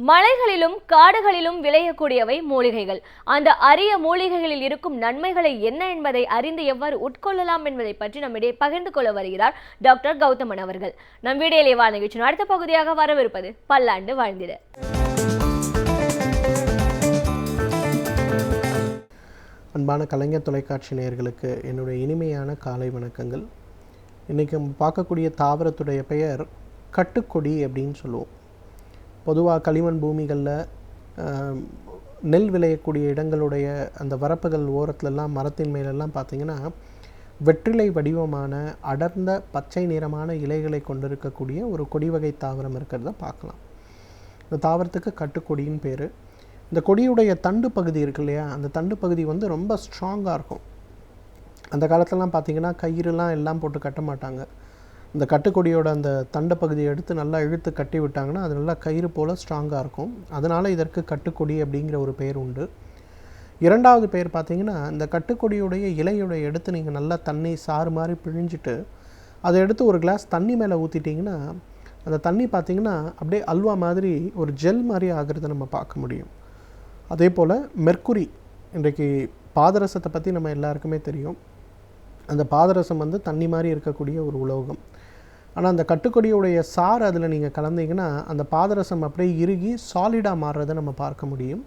மலைகளிலும் காடுகளிலும் விளையக்கூடியவை மூலிகைகள். அந்த அரிய மூலிகைகளில் இருக்கும் நன்மைகளை என்ன என்பதை அறிந்து எவ்வாறு உட்கொள்ளலாம் என்பதை பற்றி நம்மிடையே பகிர்ந்து கொள்ள வருகிறார் டாக்டர் கௌதமன் அவர்கள். நம் வீடியோலே வா நிகழ்ச்சியின் அடுத்த பகுதியாக வரவிருப்பது பல்லாண்டு வாழ்ந்திட. அன்பான கலைஞர் தொலைக்காட்சி நேயர்களுக்கு என்னுடைய இனிமையான காலை வணக்கங்கள். இன்றைக்கி நம்ம பார்க்கக்கூடிய தாவரத்துடைய பெயர் கட்டுக்கொடி அப்படின்னு சொல்லுவோம். பொதுவாக களிமண் பூமிகளில் நெல் விளையக்கூடிய இடங்களுடைய அந்த வரப்புகள் ஓரத்துலலாம் மரத்தின் மேலெல்லாம் பார்த்திங்கன்னா வெற்றிலை வடிவமான அடர்ந்த பச்சை நிறமான இலைகளை கொண்டிருக்கக்கூடிய ஒரு கொடி வகை தாவரம் இருக்கிறத பார்க்கலாம். இந்த தாவரத்துக்கு கட்டுக்கொடின்னு பேர். இந்த கொடியுடைய தண்டு பகுதி இருக்கு இல்லையா, அந்த தண்டு பகுதி வந்து ரொம்ப ஸ்ட்ராங்காக இருக்கும். அந்த காலத்துலலாம் பார்த்திங்கன்னா கயிறுலாம் எல்லாம் போட்டு கட்ட மாட்டாங்க. இந்த கட்டுக்கொடியோட அந்த தண்டை பகுதியை எடுத்து நல்லா இழுத்து கட்டி விட்டாங்கன்னா அது நல்லா கயிறு போல் ஸ்ட்ராங்காக இருக்கும். அதனால் இதற்கு கட்டுக்கொடி அப்படிங்கிற ஒரு பெயர் உண்டு. இரண்டாவது பெயர் பார்த்திங்கன்னா, இந்த கட்டுக்கொடியுடைய இலையுடைய எடுத்து நீங்கள் நல்லா தண்ணி சாறு மாதிரி பிழிஞ்சிட்டு அதை எடுத்து ஒரு கிளாஸ் தண்ணி மேலே ஊற்றிட்டிங்கன்னா அந்த தண்ணி பார்த்திங்கன்னா அப்படியே அல்வா மாதிரி ஒரு ஜெல் மாதிரி ஆகிறத நம்ம பார்க்க முடியும். அதே போல் மெர்க்குரி, இன்றைக்கு பாதரசத்தை பற்றி நம்ம எல்லாருக்குமே தெரியும். அந்த பாதரசம் வந்து தண்ணி மாதிரி இருக்கக்கூடிய ஒரு உலோகம். ஆனால் அந்த கட்டுக்கொடியுடைய சாறு அதில் நீங்கள் கலந்தீங்கன்னா அந்த பாதரசம் அப்படியே இறுகி சாலிடாக மாறுறதை நம்ம பார்க்க முடியும்.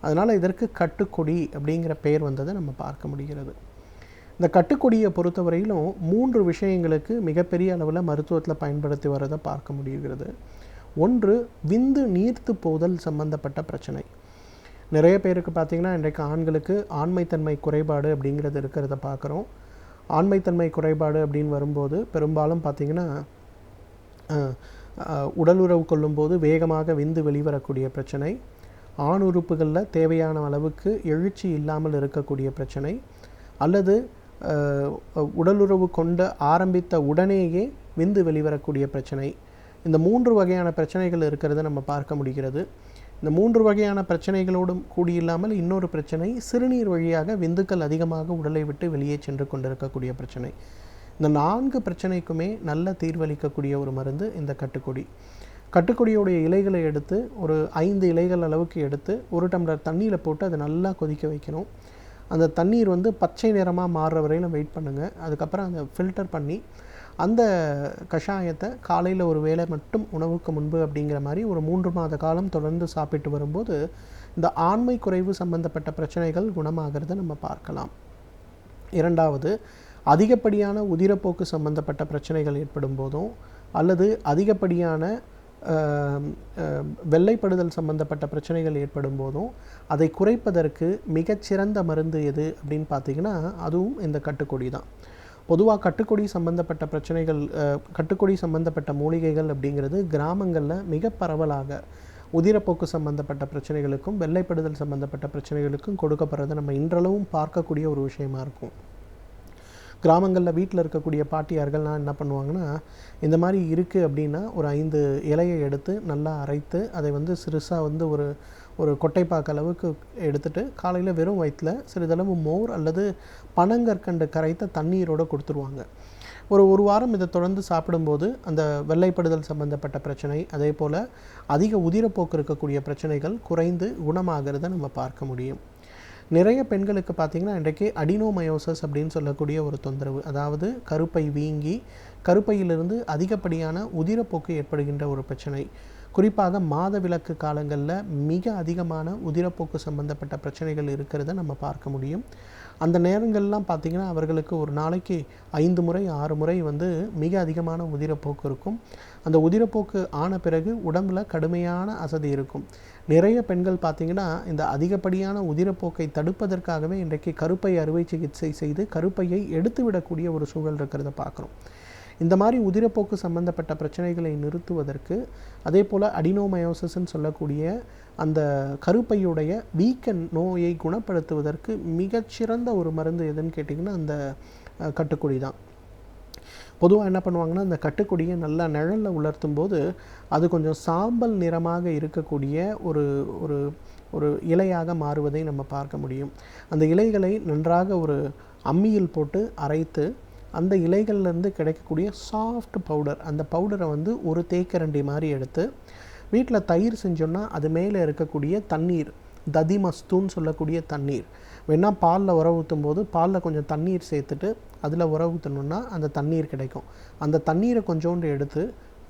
அதனால் இதற்கு கட்டுக்கொடி அப்படிங்கிற பெயர் வந்ததை நம்ம பார்க்க முடிகிறது. இந்த கட்டுக்கொடியை பொறுத்தவரையிலும் 3 விஷயங்களுக்கு மிகப்பெரிய அளவில் மருத்துவத்தில் பயன்படுத்தி வரதை பார்க்க முடிகிறது. ஒன்று, விந்து நீர்த்து போதல் சம்பந்தப்பட்ட பிரச்சனை. நிறைய பேருக்கு பார்த்திங்கன்னா இன்றைக்கு ஆண்களுக்கு ஆண்மைத்தன்மை குறைபாடு அப்படிங்கிறது இருக்கிறத பார்க்குறோம். ஆண்மைத்தன்மை குறைபாடு அப்படின்னு வரும்போது பெரும்பாலும் பார்த்திங்கன்னா உடல் உறவு கொள்ளும்போது வேகமாக விந்து வெளிவரக்கூடிய பிரச்சனை, ஆண் உறுப்புகளில் தேவையான அளவுக்கு எழுச்சி இல்லாமல் இருக்கக்கூடிய பிரச்சனை, அல்லது உடலுறவு கொண்டு ஆரம்பித்த உடனேயே விந்து வெளிவரக்கூடிய பிரச்சனை. இந்த 3 வகையான பிரச்சனைகள் இருக்கிறத நம்ம பார்க்க முடிகிறது. இந்த 3 வகையான பிரச்சனைகளோடும் கூடியில்லாமல் இன்னொரு பிரச்சனை, சிறுநீர் வழியாக விந்துக்கள் அதிகமாக உடலை விட்டு வெளியே சென்று கொண்டிருக்கக்கூடிய பிரச்சனை. இந்த 4 பிரச்சனைக்குமே நல்ல தீர்வளிக்கக்கூடிய ஒரு மருந்து இந்த கட்டுக்கொடி. கட்டுக்கொடியோடைய இலைகளை எடுத்து ஒரு 5 இலைகள் அளவுக்கு எடுத்து 1 டம்ளர் தண்ணியில் போட்டு அதை நல்லா கொதிக்க வைக்கணும். அந்த தண்ணீர் வந்து பச்சை நிறமாக மாறுற வரையில் வெயிட் பண்ணுங்கள். அதுக்கப்புறம் அதை ஃபில்டர் பண்ணி அந்த கஷாயத்தை காலையில் ஒரு வேளை மட்டும் உணவுக்கு முன்பு அப்படிங்கிற மாதிரி ஒரு 3 மாத காலம் தொடர்ந்து சாப்பிட்டு வரும்போது இந்த ஆண்மை குறைவு சம்பந்தப்பட்ட பிரச்சனைகள் குணமாகிறத நம்ம பார்க்கலாம். இரண்டாவது, அதிகப்படியான உதிரப்போக்கு சம்பந்தப்பட்ட பிரச்சனைகள் ஏற்படும் போதும் அல்லது அதிகப்படியான வெள்ளைப்படுதல் சம்பந்தப்பட்ட பிரச்சனைகள் ஏற்படும் போதும் அதை குறைப்பதற்கு மிகச்சிறந்த மருந்து எது அப்படின்னு பார்த்திங்கன்னா அதுவும் இந்த கட்டுக்கொடி தான். பொதுவாக கட்டுக்கொடி சம்பந்தப்பட்ட பிரச்சனைகள், கட்டுக்கொடி சம்பந்தப்பட்ட மூலிகைகள் அப்படிங்கிறது கிராமங்களில் மிக பரவலாக உதிரப்போக்கு சம்பந்தப்பட்ட பிரச்சனைகளுக்கும் வெள்ளைப்படுதல் சம்பந்தப்பட்ட பிரச்சனைகளுக்கும் கொடுக்கப்படுறதை நம்ம இன்றளவும் பார்க்கக்கூடிய ஒரு விஷயமா இருக்கும். கிராமங்களில் வீட்டில் இருக்கக்கூடிய பாட்டியார்கள்லாம் என்ன பண்ணுவாங்கன்னா, இந்த மாதிரி இருக்குது அப்படின்னா ஒரு 5 இலையை எடுத்து நல்லா அரைத்து அதை வந்து சிறுசாக வந்து ஒரு கொட்டைப்பாக்கு அளவுக்கு எடுத்துகிட்டு காலையில் வெறும் வயிற்றில் சிறிதளவு மோர் அல்லது பனங்கற்கண்டு கரைத்த தண்ணீரோடு கொடுத்துருவாங்க. ஒரு வாரம் இதை தொடர்ந்து சாப்பிடும்போது அந்த வெள்ளைப்படுதல் சம்பந்தப்பட்ட பிரச்சனை, அதே போல் அதிக உதிரப்போக்கு இருக்கக்கூடிய பிரச்சனைகள் குறைந்து குணமாகிறத நம்ம பார்க்க முடியும். நிறைய பெண்களுக்கு பார்த்திங்கன்னா இன்றைக்கு அடினோமயோசிஸ் அப்படின்னு சொல்லக்கூடிய ஒரு தொந்தரவு, அதாவது கருப்பை வீங்கி கருப்பையிலிருந்து அதிகப்படியான உதிரப்போக்கு ஏற்படுகின்ற ஒரு பிரச்சனை. குறிப்பாக மாதவிலக்கு காலங்களில் மிக அதிகமான உதிரப்போக்கு சம்பந்தப்பட்ட பிரச்சனைகள் இருக்கிறத நம்ம பார்க்க முடியும். அந்த நேரங்கள்லாம் பார்த்திங்கன்னா அவர்களுக்கு ஒரு நாளைக்கு 5 முறை 6 முறை வந்து மிக அதிகமான உதிரப்போக்கு இருக்கும். அந்த உதிரப்போக்கு ஆன பிறகு உடம்பில் கடுமையான அசதி இருக்கும். நிறைய பெண்கள் பார்த்திங்கன்னா இந்த அதிகப்படியான உதிரப்போக்கை தடுப்பதற்காகவே இன்றைக்கு கருப்பை அறுவை சிகிச்சை செய்து கருப்பையை எடுத்து விடக்கூடிய ஒரு சூழல் இருக்கிறத பார்க்குறோம். இந்த மாதிரி உதிரப்போக்கு சம்பந்தப்பட்ட பிரச்சனைகளை நிறுத்துவதற்கு, அதே போல் அடினோமயோசிஸ்ன்னு சொல்லக்கூடிய அந்த கருப்பையுடைய வீக்க நோயை குணப்படுத்துவதற்கு மிகச்சிறந்த ஒரு மருந்து எதுன்னு கேட்டிங்கன்னா அந்த கட்டுக்கொடி தான். பொதுவாக என்ன பண்ணுவாங்கன்னா, அந்த கட்டுக்கொடியை நல்லா நிழலில் உலர்த்தும் போது அது கொஞ்சம் சாம்பல் நிறமாக இருக்கக்கூடிய ஒரு ஒரு ஒரு இலையாக மாறுவதை நம்ம பார்க்க முடியும். அந்த இலைகளை நன்றாக ஒரு அம்மியில் போட்டு அரைத்து அந்த இலைகள்லேருந்து கிடைக்கக்கூடிய சாஃப்ட் பவுடர், அந்த பவுடரை வந்து ஒரு தேக்கரண்டி மாதிரி எடுத்து வீட்டில் தயிர் செஞ்சோன்னா அது மேலே இருக்கக்கூடிய தண்ணீர், ததி மஸ்தூன்னு சொல்லக்கூடிய தண்ணீர், வேணால் பாலில் உர ஊற்றும் போது பாலில் கொஞ்சம் தண்ணீர் சேர்த்துட்டு அதில் உர ஊற்றணுன்னா அந்த தண்ணீர் கிடைக்கும். அந்த தண்ணீரை கொஞ்சோண்டு எடுத்து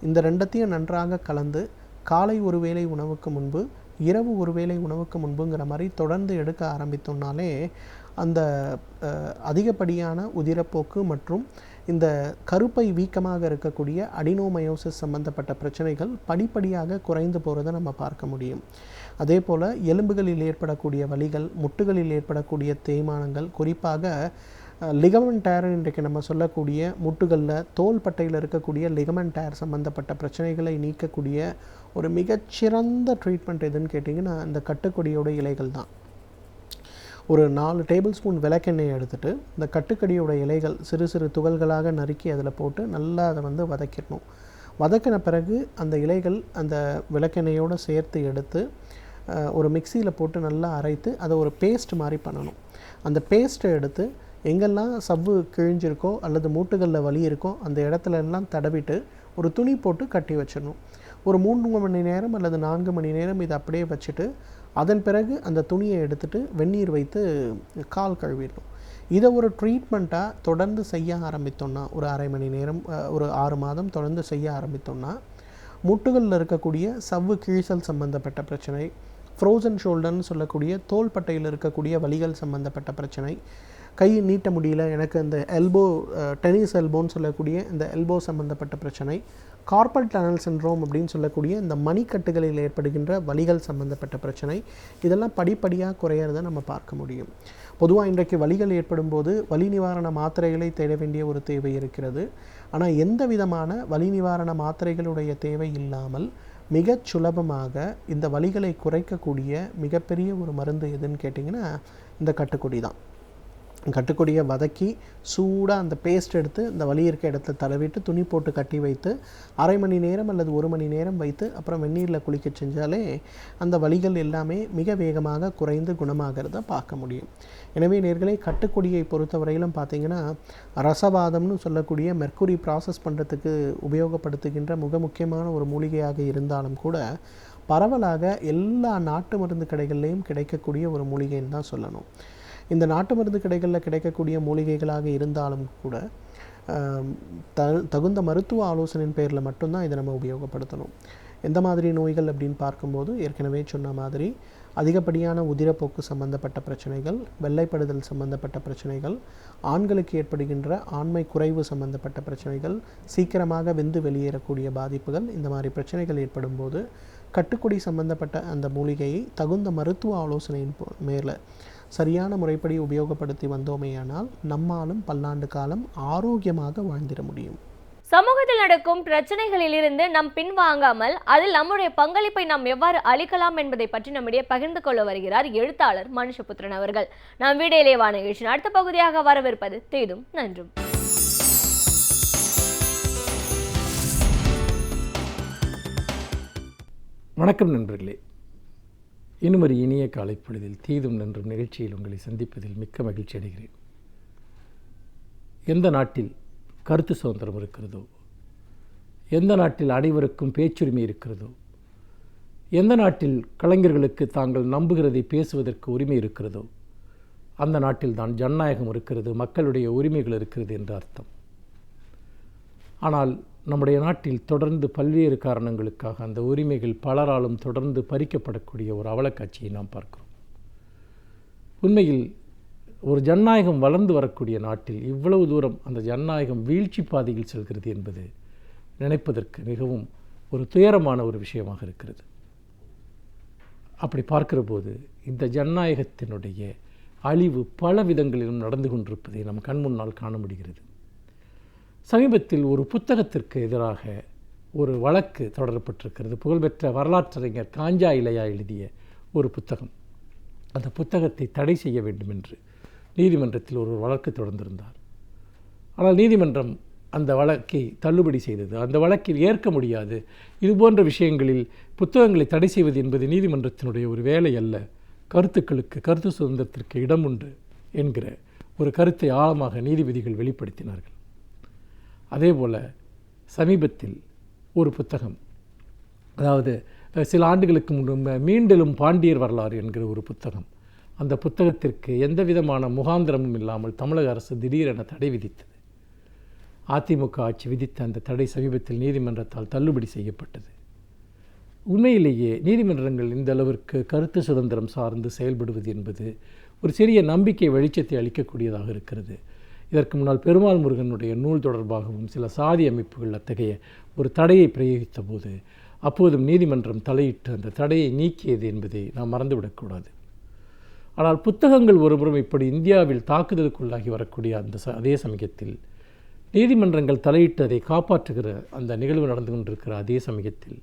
இந்த ரெண்டத்தையும் நன்றாக கலந்து காலை ஒரு வேளை உணவுக்கு முன்பு, இரவு ஒரு வேளை உணவுக்கு முன்புங்கிற மாதிரி தொடர்ந்து எடுக்க ஆரம்பித்தோம்னாலே அந்த அதிகப்படியான உதிரப்போக்கு மற்றும் இந்த கருப்பை வீக்கமாக இருக்கக்கூடிய அடினோமயோசிஸ் சம்பந்தப்பட்ட பிரச்சனைகள் படிப்படியாக குறைந்து போகிறத நம்ம பார்க்க முடியும். அதே போல் எலும்புகளில் ஏற்படக்கூடிய வலிகள், முட்டுகளில் ஏற்படக்கூடிய தேய்மானங்கள், குறிப்பாக லிகமெண்ட் டேர் இன்றைக்கு நம்ம சொல்லக்கூடிய முட்டுகளில் தோள்பட்டையில் இருக்கக்கூடிய லிகமெண்ட் டேர் சம்மந்தப்பட்ட பிரச்சனைகளை நீக்கக்கூடிய ஒரு மிகச்சிறந்த ட்ரீட்மெண்ட் எதுன்னு கேட்டிங்கன்னா இந்த கட்டுக்கொடியோட இலைகள் தான். ஒரு 4 டேபிள் ஸ்பூன் விளக்கெண்ணெய் எடுத்துகிட்டு இந்த கட்டுக்கடியோட இலைகள் சிறு சிறு துகள்களாக நறுக்கி அதில் போட்டு நல்லா அதை வந்து வதக்கிடணும். வதக்கின பிறகு அந்த இலைகள் அந்த விளக்கெண்ணெயோடு சேர்த்து எடுத்து ஒரு மிக்சியில் போட்டு நல்லா அரைத்து அதை ஒரு பேஸ்ட் மாதிரி பண்ணணும். அந்த பேஸ்ட்டை எடுத்து எங்கெல்லாம் சவ்வு கிழிஞ்சிருக்கோ அல்லது மூட்டுகளில் வலி இருக்கோ அந்த இடத்துல எல்லாம் தடவிட்டு ஒரு துணி போட்டு கட்டி வச்சிடணும். ஒரு 3 மணி நேரம் அல்லது 4 மணி நேரம் இதை அப்படியே வச்சுட்டு அதன் பிறகு அந்த துணியை எடுத்துகிட்டு வெந்நீர் வைத்து கால் கழுவிடணும். இதை ஒரு ட்ரீட்மெண்ட்டாக தொடர்ந்து செய்ய ஆரம்பித்தோன்னா, ஒரு அரை மணி நேரம், ஒரு 6 மாதம் தொடர்ந்து செய்ய ஆரம்பித்தோன்னா முட்டுகளில் இருக்கக்கூடிய சவ்வு கிழிசல் சம்பந்தப்பட்ட பிரச்சனை, ஃப்ரோசன் ஷோல்டர்னு சொல்லக்கூடிய தோள்பட்டையில் இருக்கக்கூடிய வலிகள் சம்பந்தப்பட்ட பிரச்சனை, கை நீட்ட முடியல, எனக்கு இந்த எல்போ டென்னிஸ் எல்போன்னு சொல்லக்கூடிய இந்த எல்போ சம்பந்தப்பட்ட பிரச்சனை, கார்பல் டனல் சிண்ட்ரோம் அப்படின்னு சொல்லக்கூடிய இந்த மணிக்கட்டுகளில் ஏற்படுகின்ற வலிகள் சம்பந்தப்பட்ட பிரச்சனை, இதெல்லாம் படிப்படியாக குறையிறத நம்ம பார்க்க முடியும். பொதுவாக இன்றைக்கு வலிகள் ஏற்படும் போது வலி நிவாரண மாத்திரைகளை தேட வேண்டிய ஒரு தேவை இருக்கிறது. ஆனால் எந்த விதமான வலி நிவாரண மாத்திரைகளுடைய தேவை இல்லாமல் மிகச் சுலபமாக இந்த வலிகளை குறைக்கக்கூடிய மிகப்பெரிய ஒரு மருந்து எதுன்னு கேட்டிங்கன்னா இந்த கட்டுக்கொடி தான். கட்டுக்கொடியை வதக்கி சூடாக அந்த பேஸ்ட் எடுத்து இந்த வலி இருக்க இடத்துல தடவிட்டு துணி போட்டு கட்டி வைத்து அரை மணி நேரம் அல்லது 1 மணி நேரம் வைத்து அப்புறம் வெந்நீரில் குளிக்க செஞ்சாலே அந்த வலிகள் எல்லாமே மிக வேகமாக குறைந்து குணமாகிறத பார்க்க முடியும். எனவே நேர்களே, கட்டுக்கொடியை பொறுத்தவரையிலும் பார்த்திங்கன்னா ரசவாதம்னு சொல்லக்கூடிய மெர்க்குரி ப்ராசஸ் பண்ணுறதுக்கு உபயோகப்படுத்துகின்ற மிக முக்கியமான ஒரு மூலிகையாக இருந்தாலும் கூட பரவலாக எல்லா நாட்டு மருந்து கடைகள்லேயும் கிடைக்கக்கூடிய ஒரு மூலிகைன்னு தான் சொல்லணும். இந்த நாட்டு மருந்து கடைகளில் கிடைக்கக்கூடிய மூலிகைகளாக இருந்தாலும் கூட தகுந்த மருத்துவ ஆலோசனையின் பேரில் மட்டும்தான் இதை நம்ம உபயோகப்படுத்தணும். எந்த மாதிரி நோய்கள் அப்படின்னு பார்க்கும்போது ஏற்கனவே சொன்ன மாதிரி அதிகப்படியான உதிரப்போக்கு சம்பந்தப்பட்ட பிரச்சனைகள், வெள்ளைப்படுதல் சம்பந்தப்பட்ட பிரச்சனைகள், ஆண்களுக்கு ஏற்படுகின்ற ஆண்மை குறைவு சம்பந்தப்பட்ட பிரச்சனைகள், சீக்கிரமாக வெந்து வெளியேறக்கூடிய பாதிப்புகள், இந்த மாதிரி பிரச்சனைகள் ஏற்படும் போது கட்டுக்கொடி சம்பந்தப்பட்ட அந்த மூலிகையை தகுந்த மருத்துவ ஆலோசனையின் மேலே சரியான முறைப்படி உபயோகப்படுத்தி வந்தோமேயானால் நம்மாலும் பல்லாண்டு காலம் ஆரோக்கியமாக வாழ்ந்திட முடியும். சமூகத்தில் நடக்கும் பிரச்சனைகளிலிருந்து நாம் பின்வாங்காமல் அதில் நம்முடைய பங்களிப்பை நாம் எவ்வாறு அளிக்கலாம் என்பதை பற்றி நம்மிடையே பகிர்ந்து கொள்ள வருகிறார் எழுத்தாளர் மனுஷபுத்திரன் அவர்கள். நாம் வீடியோலேவான நிகழ்ச்சியின் அடுத்த பகுதியாக வரவிருப்பது தீதும் நன்றும். வணக்கம் நண்பர்களே, இன்னும் ஒரு இனிய காலை பொழுதில் தீதும் நன்றும் நிகழ்ச்சியில் உங்களை சந்திப்பதில் மிக்க மகிழ்ச்சி அடைகிறேன். எந்த நாட்டில் கருத்து சுதந்திரம் இருக்கிறதோ, எந்த நாட்டில் அனைவருக்கும் பேச்சுரிமை இருக்கிறதோ, எந்த நாட்டில் கலைஞர்களுக்கு தாங்கள் நம்புகிறதை பேசுவதற்கு உரிமை இருக்கிறதோ, அந்த நாட்டில் தான் ஜனநாயகம் இருக்கிறது, மக்களுடைய உரிமைகள் இருக்கிறது என்ற அர்த்தம். ஆனால் நம்முடைய நாட்டில் தொடர்ந்து பல்வேறு காரணங்களுக்காக அந்த உரிமைகள் பலராலும் தொடர்ந்து பறிக்கப்படக்கூடிய ஒரு அவலக்காட்சியை நாம் பார்க்கிறோம். உண்மையில் ஒரு ஜனநாயகம் வளர்ந்து வரக்கூடிய நாட்டில் இவ்வளவு தூரம் அந்த ஜனநாயகம் வீழ்ச்சி பாதையில் செல்கிறது என்பது நினைப்பதற்கு மிகவும் ஒரு துயரமான ஒரு விஷயமாக இருக்கிறது. அப்படி பார்க்கிற போது இந்த ஜனநாயகத்தினுடைய அழிவு பல விதங்களிலும் நடந்து கொண்டிருப்பதை நம் கண் முன்னால் காண முடிகிறது. சமீபத்தில் ஒரு புத்தகத்திற்கு எதிராக ஒரு வழக்கு தொடரப்பட்டிருக்கிறது. புகழ்பெற்ற வரலாற்றறிஞர் காஞ்சா இலையா எழுதிய ஒரு புத்தகம். அந்த புத்தகத்தை தடை செய்ய வேண்டும் என்று நீதிமன்றத்தில் ஒரு வழக்கு தொடர்ந்திருந்தார். ஆனால் நீதிமன்றம் அந்த வழக்கை தள்ளுபடி செய்தது. அந்த வழக்கில் ஏற்க முடியாது, இதுபோன்ற விஷயங்களில் புத்தகங்களை தடை செய்வது என்பது நீதிமன்றத்தினுடைய ஒரு வேலை அல்ல, கருத்துக்களுக்கு, கருத்து சுதந்திரத்திற்கு இடம் உண்டு என்கிற ஒரு கருத்தை ஆழமாக நீதிபதிகள் வெளிப்படுத்தினார்கள். அதேபோல் சமீபத்தில் ஒரு புத்தகம், அதாவது சில ஆண்டுகளுக்கு முன்பு மீண்டெழும் பாண்டியர் வரலாறு என்கிற ஒரு புத்தகம், அந்த புத்தகத்திற்கு எந்த விதமான முகாந்திரமும் இல்லாமல் தமிழக அரசு திடீரென தடை விதித்தது. அதிமுக ஆட்சி விதித்த அந்த தடை சமீபத்தில் நீதிமன்றத்தால் தள்ளுபடி செய்யப்பட்டது. உண்மையிலேயே நீதிமன்றங்கள் இந்த அளவிற்கு கருத்து சுதந்திரம் சார்ந்து செயல்படுவது என்பது ஒரு சிறிய நம்பிக்கை வெளிச்சத்தை அளிக்கக்கூடியதாக இருக்கிறது. இதற்கு முன்னால் பெருமாள் முருகனுடைய நூல் தொடர்பாகவும் சில சாதி அமைப்புகள் அத்தகைய ஒரு தடையை பிரயோகித்த போது அப்போதும் நீதிமன்றம் தலையிட்டு அந்த தடையை நீக்கியது என்பதை நாம் மறந்துவிடக்கூடாது. ஆனால் புத்தகங்கள் ஒருபுறம் இப்படி இந்தியாவில் தாக்குதலுக்குள்ளாகி வரக்கூடிய அதே சமயத்தில் நீதிமன்றங்கள் தலையிட்டு அதை காப்பாற்றுகிற அந்த நிகழ்வு நடந்து கொண்டிருக்கிற அதே சமயத்தில்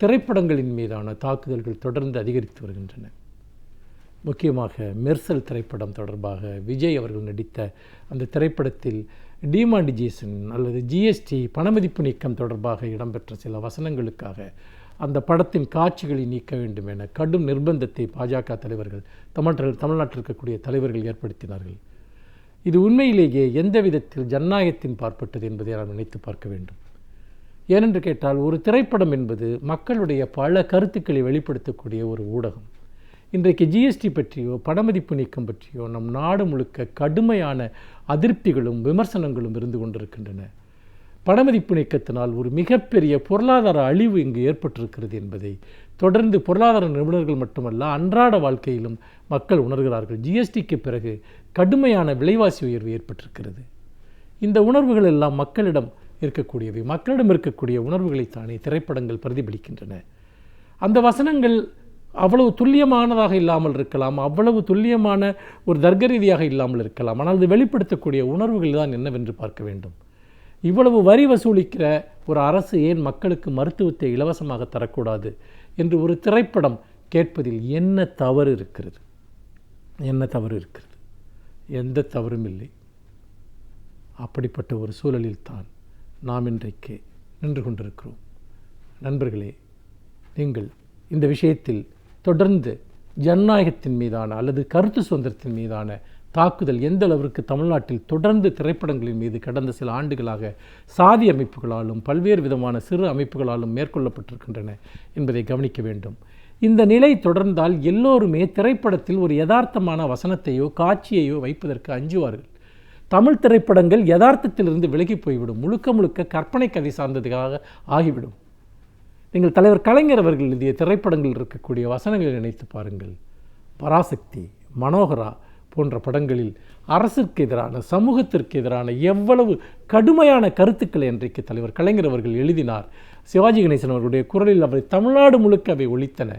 திரைப்படங்களின் மீதான தாக்குதல்கள் தொடர்ந்து அதிகரித்து வருகின்றன. முக்கியமாக மெர்சல் திரைப்படம் தொடர்பாக விஜய் அவர்கள் நடித்த அந்த திரைப்படத்தில் டிமாண்டிஜேஷன் அல்லது ஜிஎஸ்டி பணமதிப்பு நீக்கம் தொடர்பாக இடம்பெற்ற சில வசனங்களுக்காக அந்த படத்தின் காட்சிகளை நீக்க வேண்டும் என கடும் நிர்பந்தத்தை பாஜக தலைவர்கள், தமிழ்நாட்டில் இருக்கக்கூடிய தலைவர்கள் ஏற்படுத்தினார்கள். இது உண்மையிலேயே எந்த விதத்தில் ஜனநாயகத்தின் பார்ப்பட்டது என்பதை நாம் நினைத்து பார்க்க வேண்டும். ஏனென்று கேட்டால், ஒரு திரைப்படம் என்பது மக்களுடைய பல கருத்துக்களை வெளிப்படுத்தக்கூடிய ஒரு ஊடகம். இன்றைக்கு ஜிஎஸ்டி பற்றியோ பணமதிப்பு நீக்கம் பற்றியோ நம் நாடு முழுக்க கடுமையான அதிருப்திகளும் விமர்சனங்களும் இருந்து கொண்டிருக்கின்றன. பணமதிப்பு நீக்கத்தினால் ஒரு மிகப்பெரிய பொருளாதார அழிவு இங்கு ஏற்பட்டிருக்கிறது என்பதை தொடர்ந்து பொருளாதார நிபுணர்கள் மட்டுமல்ல, அன்றாட வாழ்க்கையிலும் மக்கள் உணர்கிறார்கள். ஜிஎஸ்டிக்கு பிறகு கடுமையான விலைவாசி உயர்வு ஏற்பட்டிருக்கிறது. இந்த உணர்வுகள் எல்லாம் மக்களிடம் இருக்கக்கூடியவை. மக்களிடம் இருக்கக்கூடிய உணர்வுகளைத்தானே திரைப்படங்கள் பிரதிபலிக்கின்றன. அந்த வசனங்கள் அவ்வளவு துல்லியமானதாக இல்லாமல் இருக்கலாம், அவ்வளவு துல்லியமான ஒரு தர்க்க ரீதியாக இல்லாமல் இருக்கலாம். ஆனால் அது வெளிப்படுத்தக்கூடிய உணர்வுகள் தான் என்னவென்று பார்க்க வேண்டும். இவ்வளவு வரி வசூலிக்கிற ஒரு அரசு ஏன் மக்களுக்கு மருத்துவத்தை இலவசமாக தரக்கூடாது என்று ஒரு திரைப்படம் கேட்பதில் என்ன தவறு இருக்கிறது? என்ன தவறு இருக்கிறது? எந்த தவறும் இல்லை. அப்படிப்பட்ட ஒரு சூழலில் தான் நாம் இன்றைக்கு நின்று கொண்டிருக்கிறோம். நண்பர்களே, நீங்கள் இந்த விஷயத்தில் தொடர்ந்து ஜனநாயகத்தின் மீதான அல்லது கருத்து சுதந்திரத்தின் மீதான தாக்குதல் எந்த அளவிற்கு தமிழ்நாட்டில் தொடர்ந்து திரைப்படங்களின் மீது கடந்த சில ஆண்டுகளாக சாதி அமைப்புகளாலும் பல்வேறு விதமான சிறு அமைப்புகளாலும் மேற்கொள்ளப்பட்டிருக்கின்றன என்பதை கவனிக்க வேண்டும். இந்த நிலை தொடர்ந்தால் எல்லோருமே திரைப்படத்தில் ஒரு யதார்த்தமான வசனத்தையோ காட்சியையோ வைப்பதற்கு அஞ்சுவார்கள். தமிழ் திரைப்படங்கள் யதார்த்தத்திலிருந்து விலகி போய்விடும், முழுக்க முழுக்க கற்பனை கதை சார்ந்ததுக்காக ஆகிவிடும். நீங்கள் தலைவர் கலைஞர் அவர்கள் எழுதிய திரைப்படங்கள் இருக்கக்கூடிய வசனங்களை நினைத்து பாருங்கள். பராசக்தி, மனோகரா போன்ற படங்களில் அரசுக்கு எதிரான, சமூகத்திற்கு எதிரான எவ்வளவு கடுமையான கருத்துக்களை இன்றைக்கு தலைவர் கலைஞர் அவர்கள் எழுதினார். சிவாஜி கணேசன் அவர்களுடைய குரலில் அவை தமிழ்நாடு முழுக்க அவை ஒலித்தன.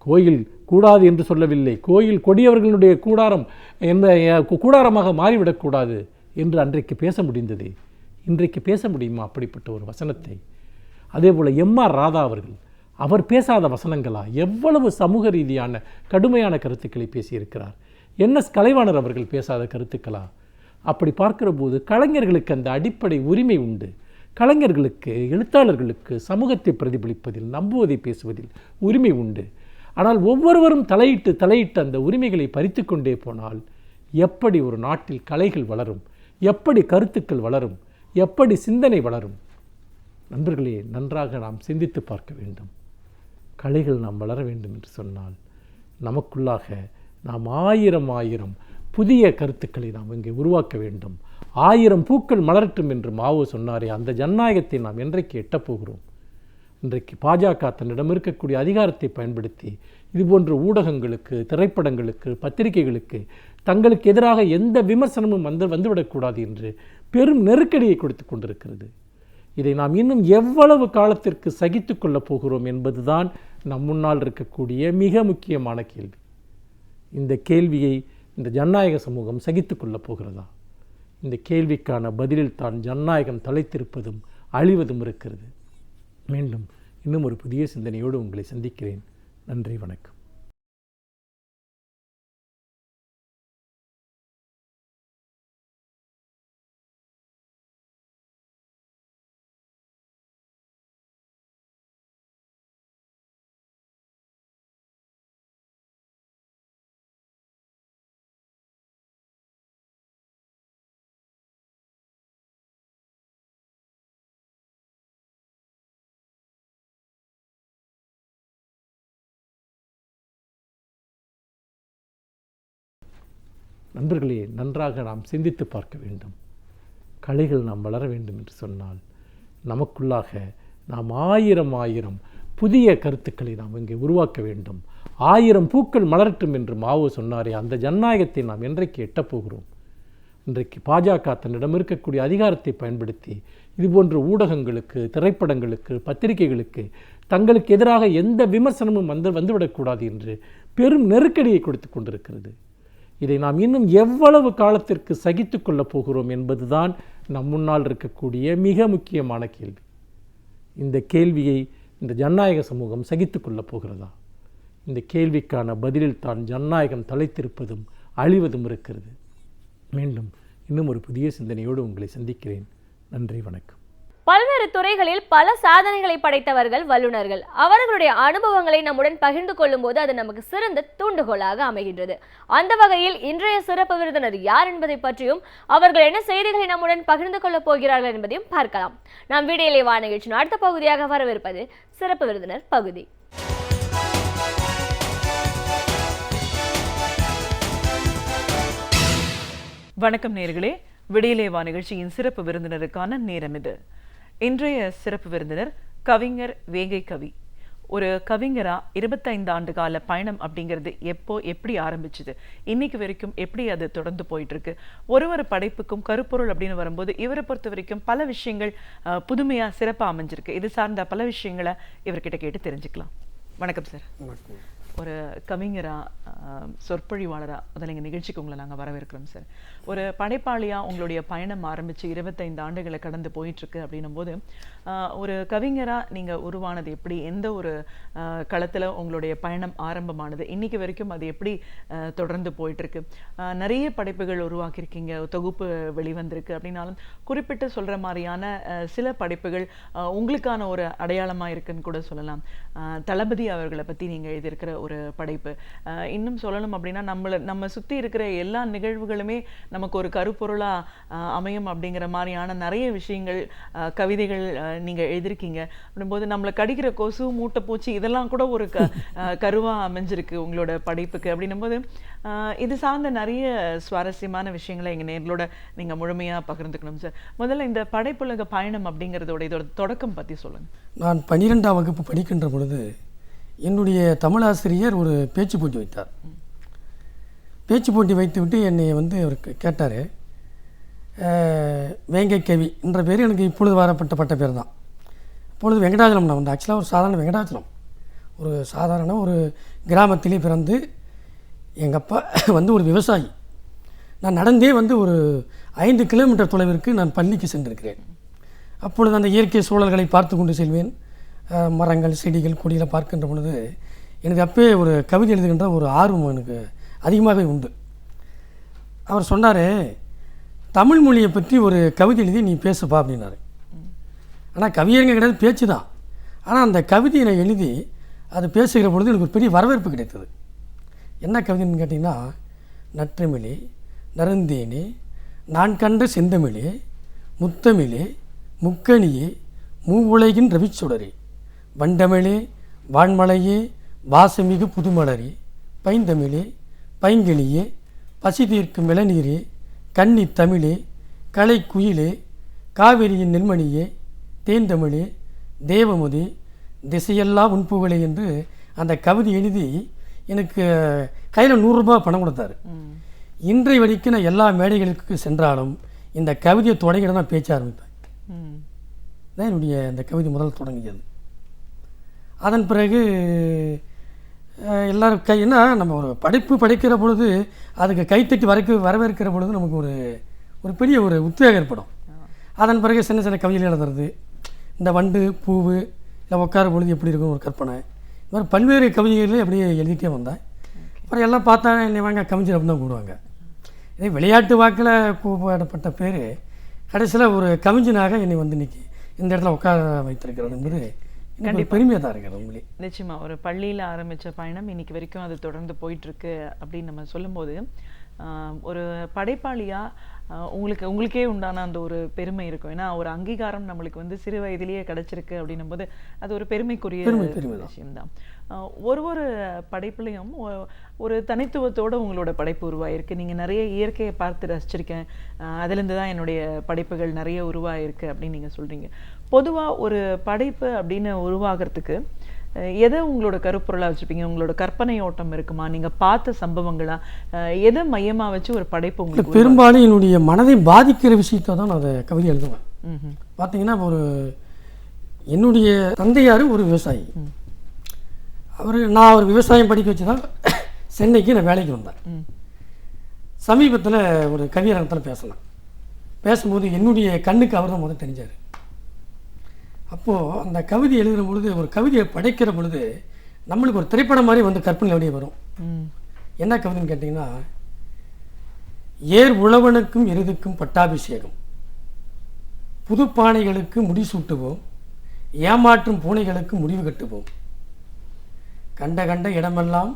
கோயில் கூடாது என்று சொல்லவில்லை, கோயில் கொடியவர்களுடைய கூடாரம் கூடாரமாக மாறிவிடக்கூடாது என்று அன்றைக்கு பேச முடிந்தது. இன்றைக்கு பேச முடியுமா அப்படிப்பட்ட ஒரு வசனத்தை? அதேபோல் எம்.ஆர். ராதா அவர்கள், அவர் பேசாத வசனங்களா? எவ்வளவு சமூக ரீதியான கடுமையான கருத்துக்களை பேசியிருக்கிறார். என்.எஸ். கலைவாணர் அவர்கள் பேசாத கருத்துக்களா? அப்படி பார்க்கிற போது கலைஞர்களுக்கு அந்த அடிப்படை உரிமை உண்டு. கலைஞர்களுக்கு, எழுத்தாளர்களுக்கு சமூகத்தை பிரதிபலிப்பதில், நம்புவதை பேசுவதில் உரிமை உண்டு. ஆனால் ஒவ்வொருவரும் தலையிட்டு அந்த உரிமைகளை பறித்து கொண்டே போனால் எப்படி ஒரு நாட்டில் கலைகள் வளரும்? எப்படி கருத்துக்கள் வளரும்? எப்படி சிந்தனை வளரும்? நண்பர்களே, நன்றாக நாம் சிந்தித்து பார்க்க வேண்டும். கலைகள் நாம் வளர வேண்டும் என்று சொன்னால் நமக்குள்ளாக நாம் ஆயிரம் புதிய கருத்துக்களை நாம் இங்கே உருவாக்க வேண்டும். 1000 பூக்கள் மலரட்டும் என்று மாவோ சொன்னாரே, அந்த ஜனநாயகத்தை நாம் என்றைக்கு எட்டப்போகிறோம்? இன்றைக்கு பாஜக தன்னிடம் இருக்கக்கூடிய அதிகாரத்தை பயன்படுத்தி இதுபோன்ற ஊடகங்களுக்கு, திரைப்படங்களுக்கு, பத்திரிகைகளுக்கு தங்களுக்கு எதிராக எந்த விமர்சனமும் வந்துவிடக்கூடாது என்று பெரும் நெருக்கடியை கொடுத்து கொண்டிருக்கிறது. இதை நாம் இன்னும் எவ்வளவு காலத்திற்கு சகித்து கொள்ளப் போகிறோம் என்பதுதான் நம் முன்னால் இருக்கக்கூடிய மிக முக்கியமான கேள்வி. இந்த கேள்வியை இந்த ஜனநாயக சமூகம் சகித்து கொள்ளப் போகிறதா? இந்த கேள்விக்கான பதிலில் தான் ஜனநாயகம் தலைத்திருப்பதும் அழிவதும் இருக்கிறது. மீண்டும் இன்னும் ஒரு புதிய சிந்தனையோடு உங்களை சந்திக்கிறேன். நன்றி, வணக்கம். நண்பர்களே, நன்றாக நாம் சிந்தித்து பார்க்க வேண்டும். கலைகள் நாம் வளர வேண்டும் என்று சொன்னால் நமக்குள்ளாக நாம் ஆயிரம் புதிய கருத்துக்களை நாம் இங்கே உருவாக்க வேண்டும். 1000 பூக்கள் மலரட்டும் என்று மாவோ சொன்னாரே, அந்த ஜனநாயகத்தை நாம் என்றைக்கு எட்டப்போகிறோம்? இன்றைக்கு பாஜக தன்னிடம் இருக்கக்கூடிய அதிகாரத்தை பயன்படுத்தி இதுபோன்ற ஊடகங்களுக்கு, திரைப்படங்களுக்கு, பத்திரிகைகளுக்கு தங்களுக்கு எதிராக எந்த விமர்சனமும் வந்துவிடக்கூடாது என்று பெரும் நெருக்கடியை கொடுத்து கொண்டிருக்கிறது. இதை நாம் இன்னும் எவ்வளவு காலத்திற்கு சகித்து கொள்ளப் போகிறோம் என்பதுதான் நம் முன்னால் இருக்கக்கூடிய மிக முக்கியமான கேள்வி. இந்த கேள்வியை இந்த ஜனநாயக சமூகம் சகித்து கொள்ளப் போகிறதா? இந்த கேள்விக்கான பதிலில் தான் ஜனநாயகம் தலைத்திருப்பதும் அழிவதும் இருக்கிறது. மீண்டும் இன்னும் ஒரு புதிய சிந்தனையோடு உங்களை சந்திக்கிறேன். நன்றி, வணக்கம். பல்வேறு துறைகளில் பல சாதனைகளை படைத்தவர்கள் வல்லுநர்கள். அவர்களுடைய அனுபவங்களை நம்முடன் பகிர்ந்து கொள்ளும் போது அது நமக்கு சிறந்த தூண்டுகோலாக அமைகின்றது. அந்த வகையில் இன்றைய சிறப்பு விருந்தினர் யார் என்பதை பற்றியும் அவர்கள் என்ன செய்திகளை நம்முடன் பகிர்ந்து கொள்ளப் போகிறார்கள் என்பதையும் பார்க்கலாம். நாம் வீடியோலே வா நிகழ்ச்சியின் அடுத்த பகுதியாக வரவிருப்பது சிறப்பு விருந்தினர் பகுதி. வணக்கம் நேயர்களே, விடியலேவா நிகழ்ச்சியின் சிறப்பு விருந்தினருக்கான நேரம் இது. இன்றைய சிறப்பு விருந்தினர் கவிஞர் வேங்கை கவி. ஒரு கவிஞரா 25 ஆண்டு கால பயணம் அப்படிங்கிறது எப்படி ஆரம்பிச்சுது, இன்னைக்கு வரைக்கும் எப்படி அது தொடர்ந்து போயிட்டு இருக்கு? ஒரு படைப்புக்கும் கருப்பொருள் அப்படின்னு வரும்போது இவரை பொறுத்த வரைக்கும் பல விஷயங்கள் புதுமையா சிறப்பா அமைஞ்சிருக்கு. இது சார்ந்த பல விஷயங்களை இவர்கிட்ட கேட்டு தெரிஞ்சுக்கலாம். வணக்கம் சார். ஒரு கவிஞரா, சொற்பொழிவாளரா முதல்ல எங்கள் நிகழ்ச்சிக்கு உங்களை நாங்கள் வரவேற்கிறோம் சார். ஒரு படைப்பாளியாக உங்களுடைய பயணம் ஆரம்பித்து 25 ஆண்டுகளை கடந்து போயிட்டுருக்கு அப்படின்னும் போது ஒரு கவிஞராக நீங்கள் உருவானது எப்படி, எந்த ஒரு களத்தில் உங்களுடைய பயணம் ஆரம்பமானது, இன்றைக்கி வரைக்கும் அது எப்படி தொடர்ந்து போயிட்டுருக்கு? நிறைய படைப்புகள் உருவாக்கியிருக்கீங்க, தொகுப்பு வெளிவந்திருக்கு அப்படின்னாலும் குறிப்பிட்டு சொல்கிற மாதிரியான சில படைப்புகள் உங்களுக்கான ஒரு அடையாளமாக இருக்குன்னு கூட சொல்லலாம். தளபதி அவர்களை பற்றி நீங்கள் எழுதியிருக்கிற ஒரு படைப்பு. இன்னும் சொல்லணும் அப்படின்னா நம்ம சுற்றி இருக்கிற எல்லா நிகழ்வுகளுமே நமக்கு ஒரு கருப்பொருளா அமையும் அப்படிங்கிற மாதிரியான நிறைய விஷயங்கள், கவிதைகள் நீங்க எழுதிருக்கீங்க. அப்படின்போது நம்மளை கடிக்கிற கொசு, மூட்டைப்பூச்சி இதெல்லாம் கூட ஒரு கருவா அமைஞ்சிருக்கு உங்களோட படைப்புக்கு. அப்படின்னும் போது இது சார்ந்த நிறைய சுவாரஸ்யமான விஷயங்களை எங்க நேர்களோட நீங்க முழுமையா பகிர்ந்துக்கணும் சார். முதல்ல இந்த படைப்புலக பயணம் அப்படிங்கிறதோட இதோட தொடக்கம் பத்தி சொல்லுங்க. நான் 12ஆம் வகுப்பு படிக்கின்ற பொழுது என்னுடைய தமிழாசிரியர் ஒரு பேச்சு போட்டி வைத்தார். பேச்சு போட்டி வைத்துவிட்டு என்னை அவர் கேட்டார், வேங்கை கவி என்ற பேர் எனக்கு இப்பொழுது வரப்பட்ட பேர் தான். இப்பொழுது வெங்கடாச்சலம் நான் ஆக்சுவலாக ஒரு சாதாரண வெங்கடாச்சலம், ஒரு சாதாரண ஒரு கிராமத்திலே பிறந்து எங்கள் அப்பா ஒரு விவசாயி. நான் நடந்தே ஒரு 5 கிலோமீட்டர் தொலைவிற்கு நான் பள்ளிக்கு சென்றிருக்கிறேன். அப்பொழுது அந்த இயற்கை சூழல்களை பார்த்து கொண்டு செல்வேன். மரங்கள், செடிகள், கொடியில் பார்க்கின்ற பொழுது எனக்கு அப்பே ஒரு கவிதை எழுதுகின்ற ஒரு ஆர்வம் எனக்கு அதிகமாகவே உண்டு. அவர் சொன்னார், தமிழ் மொழியை பற்றி ஒரு கவிதை எழுதி நீ பேசுப்பா அப்படின்னாரு. ஆனால் கவியரங்க கிடையாது, பேச்சு தான். ஆனால் அந்த கவிதையை நான் எழுதி அது பேசுகிற பொழுது எனக்கு ஒரு பெரிய வரவேற்பு கிடைத்தது. என்ன கவிதைன்னு கேட்டிங்கன்னா, நற்றமிழே, நருந்தேனே, நான் கண்ட செந்தமிழே, முத்தமிழே, முக்கணியே, மூவுலகின் ரவிச்சுடரே, வண்டமிழே, வான்மலையே, வாசமிகு புதுமலரே, பைந்தமிழே, பைங்கிளியே, பசி தீர்க்கும் இளநீரே, கன்னி தமிழே, கலை குயிலே, காவிரியின் நெல்மணியே, தேந்தமிழே, தேவமுதே, திசையெல்லா உன்புகளே என்று அந்த கவிதை எழுதி எனக்கு கையில் 100 ரூபாய் பணம் கொடுத்தாரு. இன்றைய வரைக்கும் நான் எல்லா மேடைகளுக்கு சென்றாலும் இந்த கவிதையை தொடங்கிட நான் பேச்ச ஆரம்பிப்பேன். தான் என்னுடைய இந்த கவிதை முதல் தொடங்கியது. அதன் பிறகு எல்லோரும் ஏன்னா நம்ம ஒரு படைப்பு படிக்கிற பொழுது அதுக்கு கைத்தட்டி வரவேற்கிற பொழுது நமக்கு ஒரு பெரிய ஒரு உத்வேகம் ஏற்படும். அதன் பிறகு சின்ன சின்ன கவிதைகள் எழுதுறது, இந்த வண்டு பூவு இல்லை உட்கார பொழுது எப்படி இருக்கும் ஒரு கற்பனை, இது மாதிரி பல்வேறு கவிதைகளே அப்படியே எழுதிட்டே வந்தேன். அப்புறம் எல்லாம் பார்த்தா என்னை வாங்க கவிஞர் அப்படின்னு தான் கூடுவாங்க. இதே விளையாட்டு வாக்கில் கூப்பிடப்பட்ட பேர் கடைசியில் ஒரு கவிஞனாக என்னை இன்றைக்கி இந்த இடத்துல உட்கார வைத்திருக்கிறது என்பது கண்டிப்பாக பெருமையாக தான் இருக்கிறது. உங்களே நிச்சயமா ஒரு பள்ளியில் ஆரம்பித்த பயணம் இன்னைக்கு வரைக்கும் அது தொடர்ந்து போயிட்டுருக்கு அப்படின்னு நம்ம சொல்லும்போது, ஒரு படைப்பாளியாக உங்களுக்கே உண்டான அந்த ஒரு பெருமை இருக்கும். ஏன்னா ஒரு அங்கீகாரம் நம்மளுக்கு வந்து சிறு வயதிலேயே கிடைச்சிருக்கு அப்படின்னும் போது அது ஒரு பெருமைக்குரிய விஷயம்தான். ஒரு படைப்புலையும் ஒரு தனித்துவத்தோட உங்களோட படைப்பு உருவாயிருக்கு. நீங்க நிறைய இயற்கையை பார்த்து ரசிச்சிருக்கேன், அதுலேருந்து தான் என்னுடைய படைப்புகள் நிறைய உருவாயிருக்கு அப்படின்னு நீங்க சொல்றீங்க. பொதுவா ஒரு படைப்பு அப்படின்னு உருவாகிறதுக்கு எதை உங்களோட கருப்பொருளா வச்சிருப்பீங்க? உங்களோட கற்பனை ஓட்டம் இருக்குமா, நீங்க பார்த்த சம்பவங்களா, எதை மையமா வச்சு ஒரு படைப்பு உங்களுக்கு? பெரும்பாலும் என்னுடைய மனதை பாதிக்கிற விஷயத்தை தான் நான் அதை கவிதை எழுதுவேன். பார்த்தீங்கன்னா என்னுடைய தந்தையார் ஒரு விவசாயி. நான் ஒரு விவசாயம் படிக்க வச்சு தான் சென்னைக்கு நான் வேலைக்கு வந்தேன். சமீபத்தில் ஒரு கவியரங்கத்தில் பேசும்போது என்னுடைய கண்ணுக்கு அவர் தான் முதல் தெரிஞ்சார். அப்போது அந்த கவிதை எழுதுகிற பொழுது, ஒரு கவிதையை படைக்கிற பொழுது நம்மளுக்கு ஒரு திரைப்படம் மாதிரி வந்து கற்பனை அப்படியே வரும். என்ன கவிதைன்னு கேட்டிங்கன்னா, ஏர் உழவனுக்கும் எருதுக்கும் பட்டாபிஷேகம், புது பானைகளுக்கு முடிசூட்டுவோம், ஏமாற்றும் பூனைகளுக்கு முடிவு கட்டுவோம், கண்ட கண்ட இடமெல்லாம்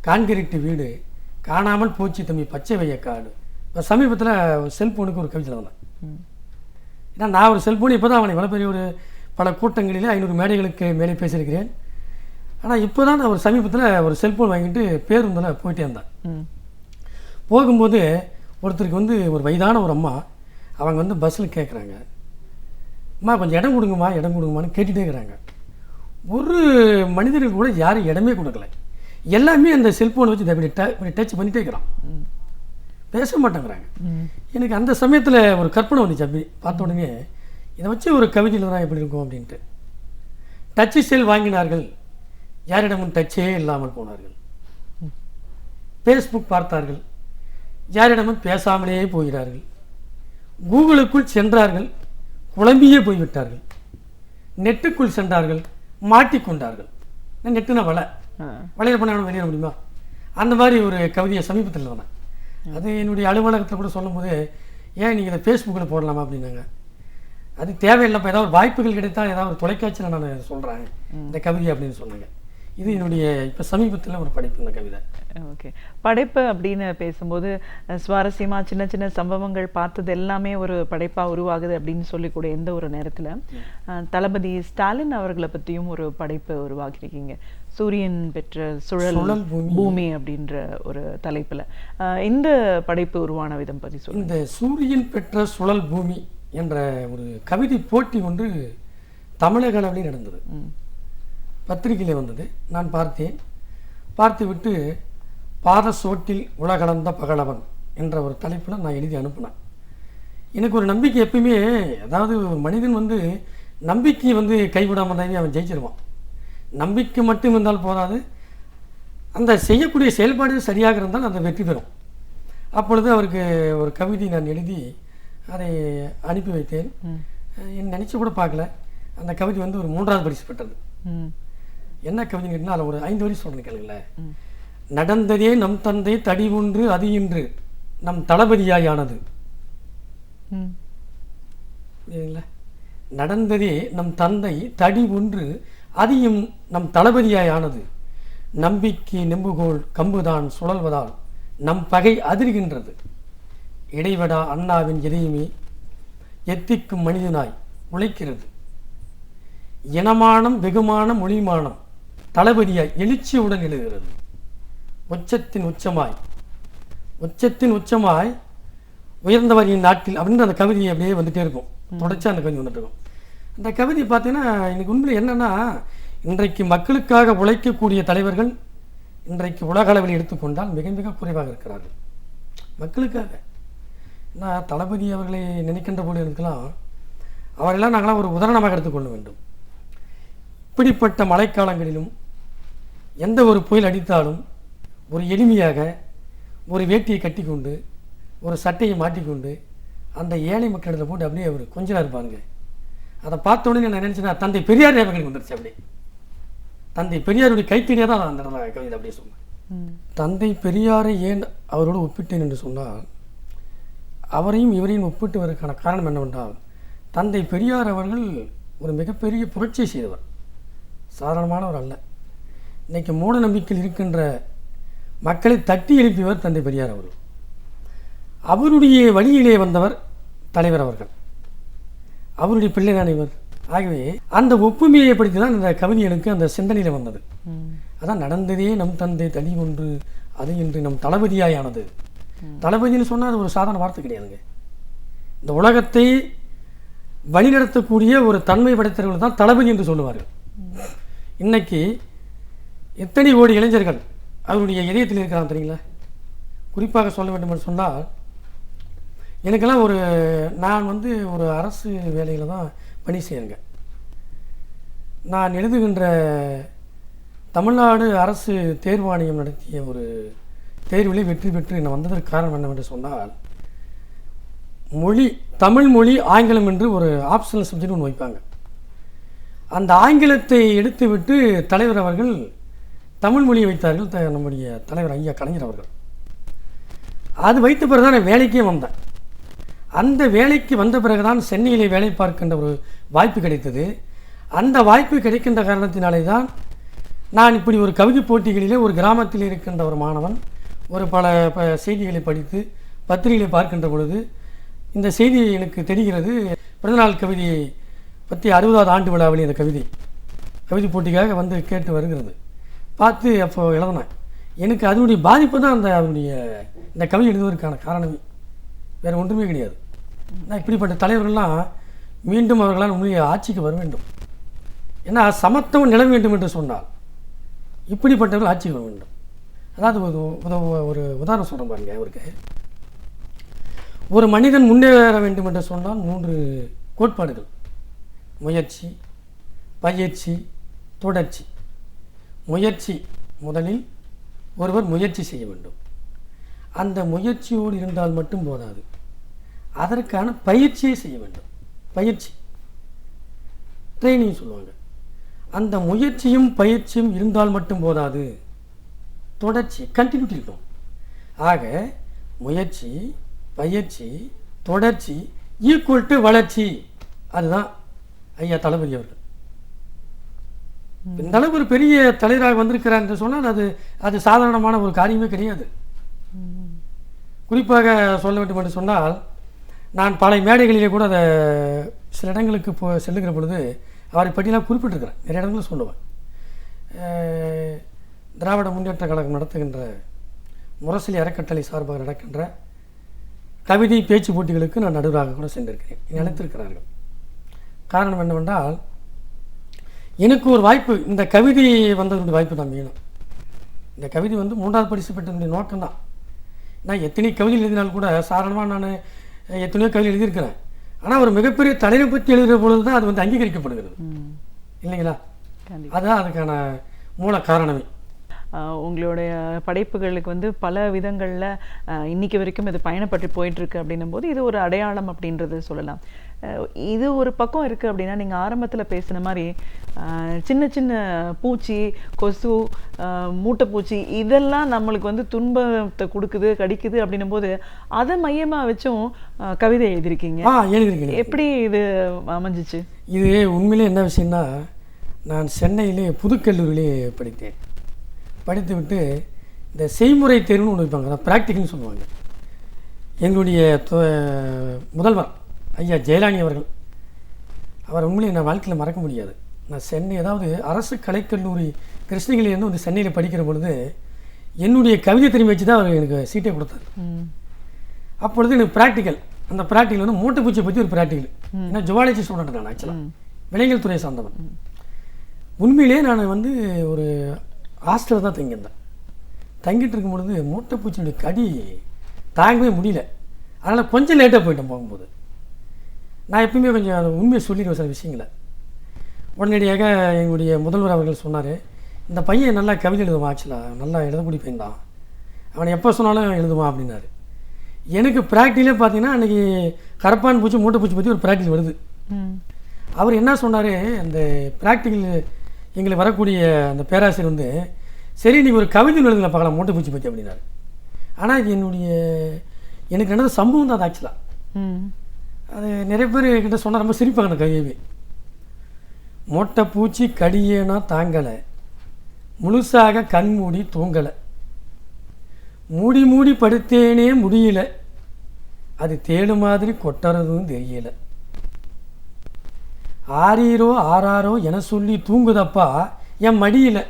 கான்கிரீட்டு வீடு, காணாமல் போச்சு தம்பி பச்சை வையக்காடு. இப்போ சமீபத்தில் செல்ஃபோனுக்கு ஒரு கவிதை வந்தேன். ஏன்னா நான் ஒரு செல்ஃபோன் இப்போ தான் அவனை இவ்வளோ பெரிய ஒரு பல கூட்டங்களிலே 500 மேடைகளுக்கு மேலே பேசியிருக்கிறேன். ஆனால் இப்போ தான் நான் ஒரு சமீபத்தில் ஒரு செல்ஃபோன் வாங்கிட்டு பேருந்தில் போயிட்டே இருந்தேன். போகும்போது ஒருத்தருக்கு வந்து ஒரு வயதான ஒரு அம்மா, அவங்க வந்து பஸ்ஸில் கேட்குறாங்க, அம்மா கொஞ்சம் இடம் கொடுங்கம்மா, இடம் கொடுங்கம்மான்னு கேட்டுகிட்டே இருக்கிறாங்க. ஒரு மனிதருக்கு கூட யாரும் இடமே கொடுக்கல. எல்லாமே அந்த செல்ஃபோனை வச்சு இப்படி டச் பண்ணிகிட்டே இருக்கிறான், பேச மாட்டேங்கிறாங்க. எனக்கு அந்த சமயத்தில் ஒரு கற்பனை வந்துச்சு. அப்படி பார்த்த உடனே இதை வச்சு ஒரு கவிதையில் தான் எப்படி இருக்கும் அப்படின்ட்டு. டச்சு செல் வாங்கினார்கள், யாரிடமும் டச்சே இல்லாமல் போனார்கள். ஃபேஸ்புக் பார்த்தார்கள், யாரிடமும் பேசாமலே போகிறார்கள். கூகுளுக்குள் சென்றார்கள், குழம்பியே போய்விட்டார்கள். நெட்டுக்குள் சென்றார்கள், மாட்டிக்கொண்டார்கள். நெட்டுனா வலையில் பண்ண வெளியேற முடியுமா? அந்த மாதிரி ஒரு கவிதையை சமீபத்தில் வந்தேன். அது என்னுடைய அலுவலகத்தில் கூட சொல்லும்போது, ஏன் நீங்கள் இதை ஃபேஸ்புக்கில் போடலாமா அப்படின்னாங்க. அது தேவையில்லைப்பா, ஏதாவது வாய்ப்புகள் கிடைத்தால் ஏதாவது ஒரு தொலைக்காட்சியில் நான் சொல்கிறேன் இந்த கவிதை அப்படின்னு சொன்னாங்க. இது என்னுடைய இப்போ சமீபத்தில் ஒரு படைப்பு இந்த கவிதை. ஓகே, படைப்பு அப்படின்னு பேசும்போது சுவாரஸ்யமாக சின்ன சின்ன சம்பவங்கள் பார்த்தது எல்லாமே ஒரு படைப்பாக உருவாகுது அப்படின்னு சொல்லிக்கூடிய எந்த ஒரு நேரத்தில் தளபதி ஸ்டாலின் அவர்களை பற்றியும் ஒரு படைப்பு உருவாக்கியிருக்கீங்க. சூரியன் பெற்ற சுழல் பூமி அப்படின்ற ஒரு தலைப்பில் இந்த படைப்பு உருவான விதம் பற்றி சொல்லுங்கள். இந்த சூரியன் பெற்ற சுழல் பூமி என்ற ஒரு கவிதை போட்டி ஒன்று தமிழக அளவில் நடந்தது. பத்திரிகையில் வந்தது. நான் பார்த்தேன். பார்த்துவிட்டு பாத சோட்டில் உலகளந்த பகலவன் என்ற ஒரு தலைப்பில் நான் எழுதி அனுப்பினேன். எனக்கு ஒரு நம்பிக்கை எப்பயுமே, அதாவது ஒரு மனிதன் வந்து நம்பிக்கை வந்து கைவிடாமல் தான் அவன் ஜெயிச்சிருவான். நம்பிக்கை மட்டும் இருந்தால் போதாது, அந்த செய்யக்கூடிய செயல்பாடு சரியாக இருந்தால் அந்த வெற்றி பெறும். அப்பொழுது அவருக்கு ஒரு கவிதை நான் எழுதி அதை அனுப்பி வைத்தேன். நினச்சி கூட பார்க்கல. அந்த கவிதை வந்து ஒரு 3வது பரிசு பெற்றது. என்ன கவிதை கேட்டால் அதில் ஒரு 5 வரி சொல்கிறேன் கேளுங்களேன். நடந்ததே நம் தந்தை தடி ஒன்று அது இன்று நம் தளபதியாயானது. நடந்ததே நம் தந்தை தடி ஒன்று அதியும் நம் தளபதியாயானது. நம்பிக்கை நெம்புகோல் கம்புதான் சுழல்வதால் நம் பகை அதிர்கின்றது. இடைவடா அண்ணாவின் எதையுமே எத்திக்கும் மனிதனாய் உழைக்கிறது. இனமானம் வெகுமானம் மொழிமானம் தளபதியாய் எழுச்சியுடன் எழுகிறது. உச்சத்தின் உச்சமாய் உயர்ந்தவரின் நாட்டில் அப்படின்னு அந்த கவிதையை அப்படியே வந்துட்டே இருக்கும். தொடர்ச்சி அந்த கவிதை வந்துட்டு இருக்கும். அந்த கவிதை பார்த்தீங்கன்னா எனக்கு உண்மையில் என்னென்னா, இன்றைக்கு மக்களுக்காக உழைக்கக்கூடிய தலைவர்கள் இன்றைக்கு உலக அளவில் எடுத்துக்கொண்டால் மிக மிக குறைவாக இருக்கிறார்கள். மக்களுக்காக நான் தளபதி அவர்களை நினைக்கின்ற போது இருக்கலாம், அவரெல்லாம் நாங்களாம் ஒரு உதாரணமாக எடுத்துக்கொள்ள வேண்டும். இப்படிப்பட்ட மழைக்காலங்களிலும் எந்த ஒரு புயல் அடித்தாலும் ஒரு எளிமையாக ஒரு வேட்டியை கட்டி கொண்டு ஒரு சட்டையை மாட்டிக்கொண்டு அந்த ஏழை மக்களிடத்தில் போட்டு அப்படியே அவர் கொஞ்சம் இருப்பாருங்க. அதை பார்த்த உடனே நான் நினச்சேன்னா தந்தை பெரியார் ஞாபகம் வந்துருச்சு. அப்படியே தந்தை பெரியாருடைய கைத்தடியாக தான் நான் அந்த கவிதை அப்படியே சொன்னேன். தந்தை பெரியாரை ஏன் அவரோடு ஒப்பிட்டேன் என்று சொன்னால், அவரையும் இவரையும் ஒப்பிட்டுவதற்கான காரணம் என்னவென்றால், தந்தை பெரியார் அவர்கள் ஒரு மிகப்பெரிய புரட்சியை செய்தவர், சாதாரணமானவர் அல்ல. இன்றைக்கி மூட நம்பிக்கையில் இருக்கின்ற மக்களை தட்டி எழுப்பியவர் தந்தை பெரியார் அவர்கள். அவருடைய வழியிலே வந்தவர் தலைவர் அவர்கள், அவருடைய பிள்ளை தான் இவர். ஆகவே அந்த ஒப்புமையை படித்து தான் இந்த கவிதை எனக்கு அந்த சிந்தனையில் வந்தது. அதான் நடந்ததே நம் தந்தை தனி ஒன்று அது இன்று நம் தளபதியாயானது. தளபதினு சொன்னால் அது ஒரு சாதாரண வார்த்தை கிடையாதுங்க. இந்த உலகத்தை வழிநடத்தக்கூடிய ஒரு தன்மை படைத்தவர்கள் தான் தளபதி என்று சொல்லுவார்கள். இன்னைக்கு எத்தனை கோடி இளைஞர்கள் அவருடைய இதயத்தில் இருக்கிறாங்க தெரியுங்களா? குறிப்பாக சொல்ல வேண்டும் என்று சொன்னால், எனக்கெல்லாம் நான் வந்து ஒரு அரசு வேலையில் தான் பணி செய்யுங்க. நான் எழுதுகின்ற தமிழ்நாடு அரசு தேர்வாணையம் நடத்திய ஒரு தேர்விலே வெற்றி பெற்று நான் வந்ததற்கு காரணம் என்னவென்று சொன்னால், தமிழ் மொழி ஆங்கிலம் என்று ஒரு ஆப்ஷனல் சப்ஜெக்ட் ஒன்று வைப்பாங்க. அந்த ஆங்கிலத்தை எடுத்துவிட்டு தலைவர் அவர்கள் தமிழ் மொழியை வைத்தார்கள். நம்முடைய தலைவர் ஐயா கலைஞர் அவர்கள். அது வைத்த பிறகு தான் நான் வேலைக்கே வந்தேன். அந்த வேலைக்கு வந்த பிறகு தான் சென்னையிலே வேலை பார்க்கின்ற ஒரு வாய்ப்பு கிடைத்தது. அந்த வாய்ப்பு கிடைக்கின்ற காரணத்தினாலே தான் நான் இப்படி ஒரு கவிதை போட்டிகளிலே ஒரு கிராமத்தில் இருக்கின்ற ஒரு மாணவன் பல செய்திகளை படித்து பத்திரிகைகளை பார்க்கின்ற பொழுது இந்த செய்தி எனக்கு தெரிகிறது. பிறந்தநாள் கவிதையை பற்றி 60வது ஆண்டு விழாவில் இந்த கவிதை போட்டிக்காக வந்து கேட்டு வருகிறது. பார்த்து அப்போ எழுதினேன். எனக்கு அதனுடைய பாதிப்பு தான் அதனுடைய இந்த கவிதை எழுதுவதற்கான காரணமே, வேறு ஒன்றுமே கிடையாது. நான் இப்படிப்பட்ட தலைவர்கள்லாம் மீண்டும் அவர்களால் உண்மையை ஆட்சிக்கு வர வேண்டும். ஏன்னா சமத்துவம் நிலவ வேண்டும் என்று சொன்னால் இப்படிப்பட்டவர்கள் ஆட்சிக்கு வர வேண்டும். அதாவது ஒரு உதாரணம் சொல்கிறேன் பாருங்க. அவருக்கு ஒரு மனிதன் முன்னேற வேண்டும் என்று சொன்னால் 3 கோட்பாடுகள்: முயற்சி, பயிற்சி, தொடர்ச்சி. முயற்சி, முதலில் ஒருவர் முயற்சி செய்ய வேண்டும். அந்த முயற்சியோடு இருந்தால் மட்டும் போதாது, அதற்கான பயிற்சியை செய்ய வேண்டும். பயிற்சி, ட்ரைனிங் சொல்லுவாங்க. அந்த முயற்சியும் பயிற்சியும் இருந்தால் மட்டும் போதாது, தொடர்ச்சி, கண்டினியூட்டி இருக்கும். ஆக முயற்சி, பயிற்சி, தொடர்ச்சி ஈக்குவல் டு வளர்ச்சி. அதுதான் ஐயா தளபதி அவர்கள். இந்த அளவு ஒரு பெரிய தலைவராக வந்திருக்கிறார் என்று சொன்னால் அது சாதாரணமான ஒரு காரியமே கிடையாது. குறிப்பாக சொல்ல வேண்டும் என்று சொன்னால், நான் பல மேடைகளிலே கூட அதை சில இடங்களுக்கு செல்லுகிற பொழுது அவரை பற்றிலாம் குறிப்பிட்டிருக்கிறேன். நிறைய இடங்களும் சொல்லுவேன். திராவிட முன்னேற்ற கழகம் நடத்துகின்ற முரசொலி அறக்கட்டளை சார்பாக நடக்கின்ற கவிதை பேச்சு போட்டிகளுக்கு நான் நடுவராக கூட சென்றிருக்கிறேன். அழைத்திருக்கிறார்கள். காரணம் என்னவென்றால், எனக்கு ஒரு வாய்ப்பு, இந்த கவிதை வந்ததுடைய வாய்ப்பு தான் வேணும். இந்த கவிதை வந்து 3வது பரிசு பெற்றதுடைய நோக்கம்தான். நான் எத்தனை கவிதை எழுதினாலும் கூட சாதாரணமாக நான் எத்தனையோ கவிதை எழுதியிருக்கிறேன். ஆனால் ஒரு மிகப்பெரிய தலைவரை பற்றி எழுதுகிற பொழுது தான் அது வந்து அங்கீகரிக்கப்படுகிறது, இல்லைங்களா? அதுதான் அதுக்கான மூல காரணமே. உங்களுடைய படைப்புகளுக்கு வந்து பல விதங்களில் இன்னைக்கு வரைக்கும் இது பயணப்பட்டு போயிட்டுருக்கு அப்படின்னும் போது இது ஒரு அடையாளம் அப்படின்றது சொல்லலாம். இது ஒரு பக்கம் இருக்குது அப்படின்னா, நீங்கள் ஆரம்பத்தில் பேசின மாதிரி சின்ன சின்ன பூச்சி, கொசு, மூட்டைப்பூச்சி இதெல்லாம் நம்மளுக்கு வந்து துன்பத்தை கொடுக்குது, கடிக்குது அப்படின்னும் போது அதை மையமாக வச்சும் கவிதை எழுதியிருக்கீங்க. எப்படி இது அமைஞ்சிச்சு? இது உண்மையிலே என்ன விஷயம்னா, நான் சென்னையிலே புதுக்கல்லூரியிலே படித்தேன். படித்து விட்டு இந்த செய்முறை தேர்வுன்னு ஒன்று வைப்பாங்க, அதான் ப்ராக்டிக்கல்னு சொல்லுவாங்க. எங்களுடைய முதல்வர் ஐயா ஜெயலானி அவர்கள், அவர் உண்மையிலே நான் வாழ்க்கையில் மறக்க முடியாது. நான் சென்னை, அதாவது அரசு கலைக்கல்லூரி கிருஷ்ணகிரியிலேருந்து வந்து சென்னையில் படிக்கிற பொழுது என்னுடைய கவிதை தெரிவி வச்சு தான் அவர் எனக்கு சீட்டை கொடுத்தார். அப்பொழுது எனக்கு ப்ராக்டிக்கல், அந்த ப்ராக்டிக்கல் வந்து மூட்டைப்பூச்சியை பற்றி ஒரு ப்ராக்டிக்கல். ஏன்னா ஜுவாலஜி ஸ்டூடெண்ட் நான் ஆக்சுவலாக விலங்கியல் துறையை சார்ந்தவன். உண்மையிலே நான் வந்து ஒரு ஹாஸ்டலில் தான் தங்கியிருந்தேன். தங்கிட்டு இருக்கும் பொழுது மூட்டைப்பூச்சியுடைய கடி தாங்கவே முடியல. அதனால் கொஞ்சம் லேட்டாக போயிட்டேன் போகும்போது. நான் எப்பவுமே கொஞ்சம் உண்மையை சொல்லிடுவேன் சில விஷயங்களை. உடனடியாக எங்களுடைய முதல்வர் அவர்கள் சொன்னார், இந்த பையன் நல்லா கவிதை எழுதுவான், ஆக்சுவலாக நல்லா எழுதக்கூடிய பையன் தான், அவனை எப்போ சொன்னாலும் எழுதுவான் அப்படின்னாரு. எனக்கு ப்ராக்டிக்கலே பார்த்தீங்கன்னா அன்றைக்கி கரப்பான் பூச்சி மூட்டைப்பூச்சி பற்றி ஒரு ப்ராக்டிக்கல் வருது. அவர் என்ன சொன்னார், அந்த ப்ராக்டிக்கல் எங்களுக்கு வரக்கூடிய அந்த பேராசிரியர் வந்து, சரி நீங்கள் ஒரு கவிதை எழுதுல பார்க்கலாம் மூட்டைப்பூச்சி பற்றி அப்படின்னாரு. ஆனால் இது எனக்கு நடந்த சம்பவம் தான் அது. ஆக்சுவலாக அது நிறைய பேர் கிட்ட சொன்னால் ரொம்ப சிரிப்பாங்க. அந்த கவிதை, மூட்டைப்பூச்சி கடியேனா தாங்கலை, முழுசாக கண் மூடி தூங்கலை, மூடி மூடி படுத்தேனே முடியல, அது தேடு மாதிரி கொட்டுறதும் தெரியல. ஆறீரோ ஆறாரோ என சொல்லி தூங்குதப்பா என் மடியில்,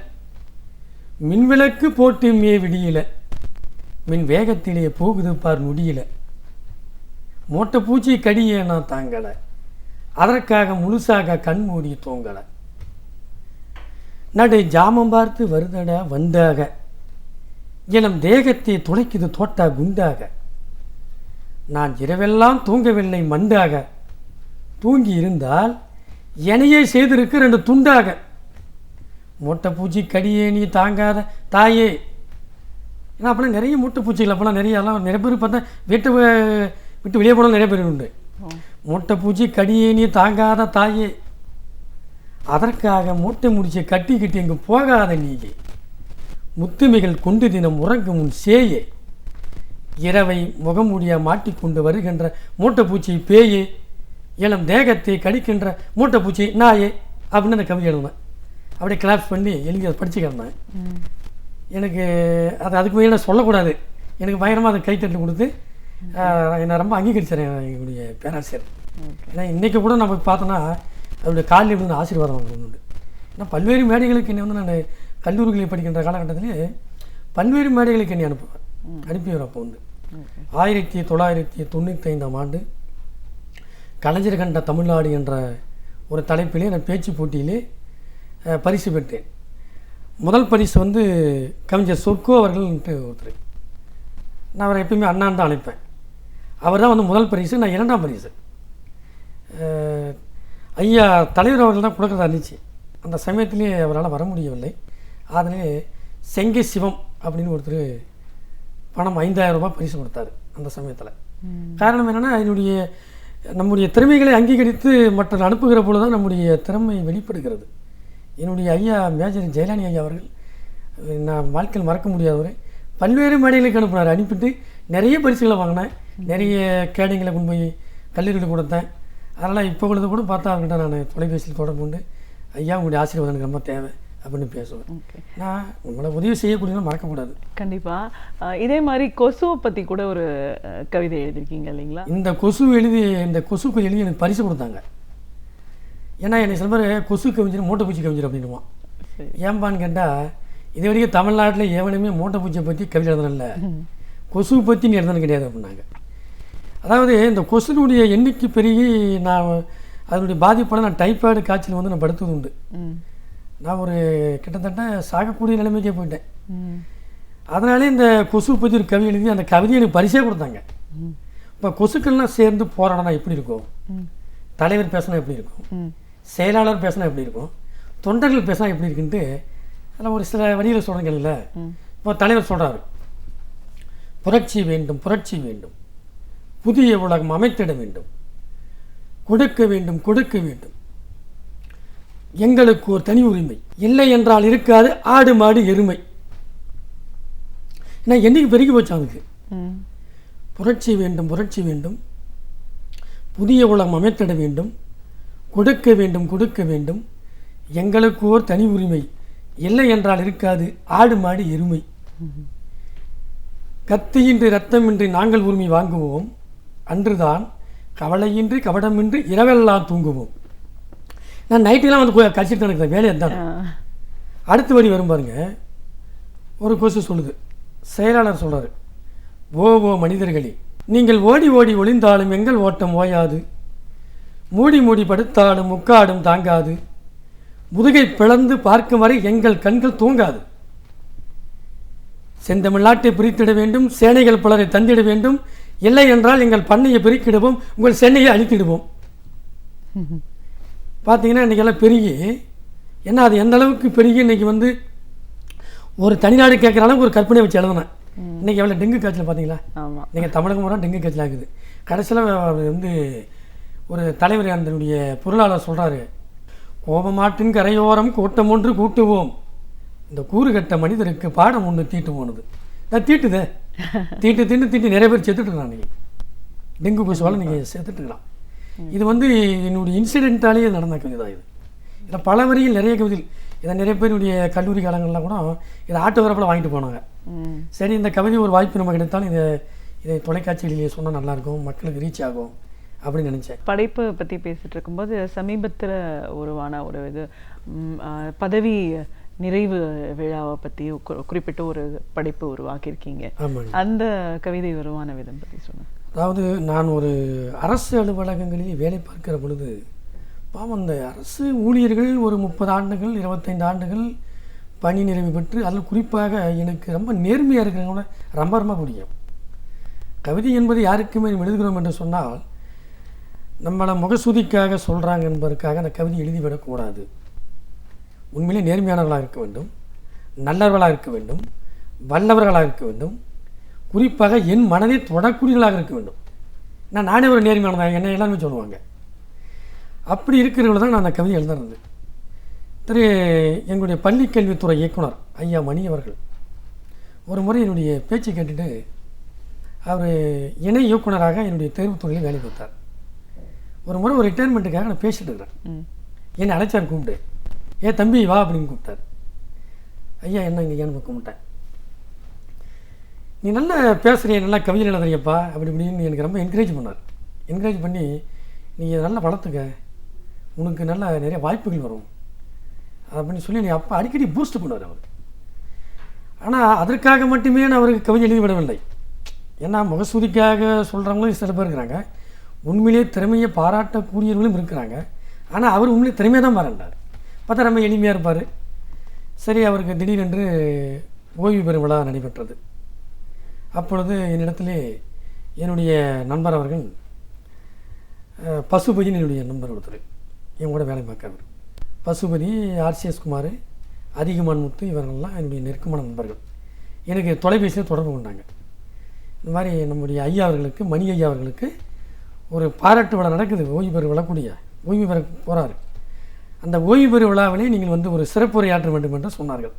மின்விளக்கு போட்டு மே விடியல, மின் வேகத்திலே போகுது பார் முடியல, மோட்டை பூச்சி கடியே நான் தாங்கலை, அதற்காக முழுசாக கண் மூடி தூங்கலை, நடை ஜாமம் பார்த்து வருதடா வந்தாக, இளம் தேகத்தை துளைக்குது தோட்டா குண்டாக, நான் இரவெல்லாம் தூங்கவில்லை மண்டாக, தூங்கி இருந்தால் எனையே செய்திருக்கு 2 துண்டாக, மூட்டை பூச்சி கடியே நீ தாங்காத தாயே. ஏன்னா அப்போலாம் நிறைய மூட்டை பூச்சிகள், அப்போலாம் நிறைய பேர் பார்த்தா வீட்டை விட்டு வெளியே போனால் நிறைய பேர் உண்டு. மூட்டை பூச்சி கடியே நீ தாங்காத தாயே, அதற்காக மூட்டை முடிச்சு கட்டிக்கிட்டு எங்கு போகாத நீயே, முத்துமைகள் கொண்டு தினம் உறங்கும் உன் சேயே, இரவை முகமூடியா மாட்டிக்கொண்டு வருகின்ற மூட்டை பூச்சி பேயே, இளம் தேகத்தை கடிக்கின்ற மூட்டை பூச்சி நாயே அப்படின்னு அந்த கவிதை எழுதுனேன். அப்படியே கிளாப்ஸ் பண்ணி எழுதி அதை படிச்சுக்கிறேன். எனக்கு அதுக்கு மேலே சொல்லக்கூடாது, எனக்கு பயங்கரமாக அதை கைத்தட்டு கொடுத்து என்னை ரொம்ப அங்கீகரிச்சார் எங்களுடைய பேராசிரியர். ஏன்னா இன்றைக்கி கூட நம்ம பார்த்தோன்னா அவருடைய காலில் இருந்து ஆசீர்வாதம் உண்டு. ஏன்னா பல்வேறு மேடைகளுக்கு என்னை வந்து நான் கல்லூரிகளில் படிக்கின்ற காலகட்டத்திலே பல்வேறு மேடைகளுக்கு என்னை அனுப்பியவர். அப்போ வந்து 1995ஆம் ஆண்டு கலைஞர் கண்ட தமிழ்நாடு என்ற ஒரு தலைப்பிலே நான் பேச்சு போட்டியிலே பரிசு பெற்றேன். முதல் பரிசு வந்து கவிஞர் சொர்க்கோ அவர்கள்ன்ட்டு ஒருத்தர், நான் அவரை எப்பயுமே அண்ணான் தான் அழைப்பேன். அவர் தான் வந்து முதல் பரிசு, நான் 2ஆம் பரிசு. ஐயா தலைவர் அவர்கள் தான் கொடுக்குறதா இருந்துச்சு. அந்த சமயத்திலே அவரால் வர முடியவில்லை. அதிலே செங்கை சிவம் அப்படின்னு ஒருத்தர் பணம் 5000 ரூபாய் பரிசு கொடுத்தாரு அந்த சமயத்தில். காரணம் என்னென்னா நம்முடைய திறமைகளை அங்கீகரித்து மற்ற அனுப்புகிற பொழுது தான் நம்முடைய திறமை வெளிப்படுகிறது. என்னுடைய ஐயா மேஜர் ஜெயலானி ஐயா அவர்கள் நான் வாழ்க்கையில் மறக்க முடியாதவர், பல்வேறு மேடைகளுக்கு அனுப்பினார். அனுப்பிட்டு நிறைய பரிசுகளை வாங்கினேன், நிறைய கேடிங்களை கொண்டு போய் கல்லூரியில் கொடுத்தேன். அதனால் இப்போ கூட பார்த்தா அவர்கிட்ட நான் தொலைபேசியில் தொடர்பு கொண்டு ஐயா உங்களுடைய ஆசீர்வாதம் எனக்கு ரொம்ப தேவை அப்படின்னு பேசுவேன். நான் உங்களை உதவி செய்யக்கூடியது மறக்கக்கூடாது. கண்டிப்பாக இதே மாதிரி கொசுவை பற்றி கூட ஒரு கவிதை எழுதியிருக்கீங்க இல்லைங்களா? இந்த கொசுக்கு எழுதி எனக்கு பரிசு கொடுத்தாங்க. ஏன்னா என்னை சில பேர் கொசு கவிஞர் மூட்டை பூச்சி கவிஞர் அப்படின்னுவான். ஏம்பான்னு கேட்டால் இது வரைக்கும் தமிழ்நாட்டில் எவனுமே மூட்டை பூச்சியை பற்றி கவிதை எழுதணும்ல, கொசுவை பற்றி நீ எழுதணும் கிடையாது அப்படின்னாங்க. அதாவது இந்த கொசுனுடைய எண்ணிக்கை பெருகி நான் அதனுடைய பாதிப்பால் நான் டைஃபாய்டு காய்ச்சல் வந்து நான் படுத்தது உண்டு. நான் ஒரு கிட்டத்தட்ட சாகக்கூடிய நிலைமைக்கே போயிட்டேன். அதனாலே இந்த கொசு பற்றி ஒரு கவிதை எழுதி அந்த கவிதையை எனக்கு பரிசே கொடுத்தாங்க. இப்போ கொசுக்கள்லாம் சேர்ந்து போராடினா எப்படி இருக்கும், தலைவர் பேசினா எப்படி இருக்கும், செயலாளர் பேசினா எப்படி இருக்கும், தொண்டர்கள் பேசினா எப்படி இருக்குன்ட்டு அதில் ஒரு சில வழியில் சொல்கிறீங்கல்ல. இப்போ தலைவர் சொல்கிறாரு, புரட்சி வேண்டும் புரட்சி வேண்டும், புதிய உலகம் அமைத்திட வேண்டும், கொடுக்க வேண்டும் கொடுக்க வேண்டும், எங்களுக்கு ஒரு தனி உரிமை, இல்லை என்றால் இருக்காது ஆடு மாடு எருமை. ஏன்னா என்னைக்கு பெருகி போச்சு அதுக்கு. புரட்சி வேண்டும் புரட்சி வேண்டும், புதிய உலகம் அமைத்திட வேண்டும், கொடுக்க வேண்டும் கொடுக்க வேண்டும், எங்களுக்கு ஒரு தனி உரிமை, இல்லை என்றால் இருக்காது ஆடு மாடு எருமை, கத்தியின்றி ரத்தமின்றி நாங்கள் உரிமை வாங்குவோம், அன்றுதான் கவலையின்றி கவடமின்றி இரவெல்லாம் தூங்குவோம். நான் நைட்டெல்லாம் வந்து கழிச்சிட்டு தான் இருக்கிறேன், வேலையை தான். அடுத்த வரி வரும் பாருங்க. ஒரு கொசு சொல்லுது, செயலாளர் சொல்கிறார், ஓ மனிதர்களே, நீங்கள் ஓடி ஓடி ஒளிந்தாலும் எங்கள் ஓட்டம் ஓயாது, மூடி மூடி படுத்தாலும் முக்காடும் தாங்காது, முதுகை பிளந்து பார்க்கும் வரை எங்கள் கண்கள் தூங்காது, செந்தமிழ்நாட்டை பிரித்திட வேண்டும், சேனைகள் பலரை தந்திட வேண்டும், இல்லை என்றால் எங்கள் பண்ணையை பெருக்கிடுவோம், உங்கள் சென்னையை அழித்திடுவோம். பார்த்தீங்கன்னா இன்றைக்கெல்லாம் பெருகி, ஏன்னா அது எந்த அளவுக்கு பெருகி இன்றைக்கி வந்து ஒரு தனிநாடு கேட்குற அளவுக்கு ஒரு கற்பனை வச்சு எழுதுனேன். இன்றைக்கி எவ்வளோ டெங்கு காய்ச்சல் பார்த்தீங்களா? நீங்கள் தமிழகம் பூரா டெங்கு காய்ச்சல் ஆகுது. கடைசியில் வந்து ஒரு தலைவர் அதனுடைய பொருளாளர் சொல்கிறாரு, கோபமாட்டின் கரையோரம் கூட்டம் ஒன்று கூட்டுவோம், இந்த கூறுகட்ட மனிதருக்கு பாடம் ஒன்று தீட்டு போனது. நான் தீட்டுதே தீட்டு நிறைய பேர் செத்துட்டுருக்கான். நீங்கள் டெங்கு கொசுவால் நீங்கள் செத்துட்டுருக்கலாம். இது வந்து என்னுடைய இன்சிடென்ட்டாலேயே நடந்த கவிதை தான் இது. இதில் பல வரிகள் நிறைய கவிதைகள். இதை நிறைய பேருடைய கல்லூரி காலங்கள்லாம் கூட இதை ஆட்டு வரப்பில் வாங்கிட்டு போனாங்க. சரி, இந்த கவிதை ஒரு வாய்ப்பு நம்ம கிடைத்தாலும் இதை இதை தொலைக்காட்சியிலேயே சொன்னால் நல்லாயிருக்கும், மக்களுக்கு ரீச் ஆகும் அப்படின்னு நினச்சேன். படைப்பு பற்றி பேசிகிட்டு இருக்கும்போது சமீபத்தில் உருவான ஒரு இது பதவி நிறைவு விழாவை பற்றி குறிப்பிட்ட ஒரு படைப்பு உருவாக்கியிருக்கீங்க. ஆமாங்க. அந்த கவிதை உருவான விதம் பற்றி சொன்னேன். அதாவது நான் ஒரு அரசு அலுவலகங்களில் வேலை பார்க்கிற பொழுது பாவம் அந்த அரசு ஊழியர்கள் ஒரு 30 ஆண்டுகள் 25 ஆண்டுகள் பணி நிறைவு பெற்று அதில் குறிப்பாக எனக்கு ரொம்ப நேர்மையாக இருக்கிறவங்கள ரொம்ப ரொம்ப பிடிக்கும். கவிதை என்பது யாருக்குமே எழுதுகிறோம் என்று சொன்னால் நம்மளை முகசூதிக்காக சொல்கிறாங்க என்பதற்காக அந்த கவிதை எழுதிவிடக்கூடாது. உண்மையிலே நேர்மையானவர்களாக இருக்க வேண்டும், நல்லவர்களாக இருக்க வேண்டும், வல்லவர்களாக இருக்க வேண்டும், குறிப்பாக என் மனதை தொடக்கூடியவர்களாக இருக்க வேண்டும். நானே ஒரு நேர்மையானதாக என்ன எல்லாமே சொல்லுவாங்க. அப்படி இருக்கிறவங்க தான் நான் அந்த கவிதை எழுதுறது. எங்களுடைய பள்ளிக்கல்வித்துறை இயக்குனர் ஐயா மணி அவர்கள் ஒரு முறை என்னுடைய பேச்சு கேட்டுட்டு அவர் இணை இயக்குனராக என்னுடைய தேர்வுத்துறையில் வேலை கொடுத்தார். ஒரு முறை ஒரு ரிட்டைர்மெண்ட்டுக்காக நான் பேசிட்டு இருக்கிறேன். என்னை அழைச்சார், கூப்பிட்டு ஏன் தம்பி வா அப்படின்னு கூப்பிட்டார். ஐயா என்ன இங்கே ஏன்னு கும்பிட்டேன். நீ நல்லா பேசுகிறிய, நல்லா கவிதை எழுதுறியப்பா அப்படி இப்படின்னு எனக்கு ரொம்ப என்கரேஜ் பண்ணார். என்கரேஜ் பண்ணி நீங்கள் நல்லா வளர்த்துக்க, உனக்கு நல்ல நிறைய வாய்ப்புகள் வரும் அப்படின்னு சொல்லி நீ அப்போ அடிக்கடி பூஸ்ட் பண்ணுவார் அவர். ஆனால் அதற்காக மட்டுமே நான் அவருக்கு கவிதை எழுதிவிடவில்லை. ஏன்னா முகசூதிக்காக சொல்கிறவங்களும் சில பேர் இருக்கிறாங்க, உண்மையிலே திறமையை பாராட்டக்கூடியவர்களும் இருக்கிறாங்க. ஆனால் அவர் உண்மையிலே திறமையாக தான் பாராட்டார். பார்த்தா ரொம்ப எளிமையாக இருப்பார். சரி, அவருக்கு திடீரென்று ஓய்வு பெறும் விழா நடைபெற்றது. அப்பொழுது என்னிடத்திலே என்னுடைய நண்பர் அவர்கள் பசுபதினு என்னுடைய நண்பர் ஒருத்தர் என் கூட வேலை பார்க்குறவர். பசுபதி, ஆர்சிஎஸ் குமார், அதிகமான் முத்து இவர்கள்லாம் என்னுடைய நெருக்கமான நண்பர்கள். எனக்கு தொலைபேசியில் தொடர்பு கொண்டாங்க. இந்த மாதிரி நம்முடைய ஐயா அவர்களுக்கு, மணி ஐயா அவர்களுக்கு ஒரு பாராட்டு விழா நடக்குது, ஓய்வு பெறு விழக்கூடிய ஓய்வு பெற போகிறாரு. அந்த ஓய்வு பெறு விழாவிலே நீங்கள் வந்து ஒரு சிறப்புரையாற்ற வேண்டும் என்று சொன்னார்கள்.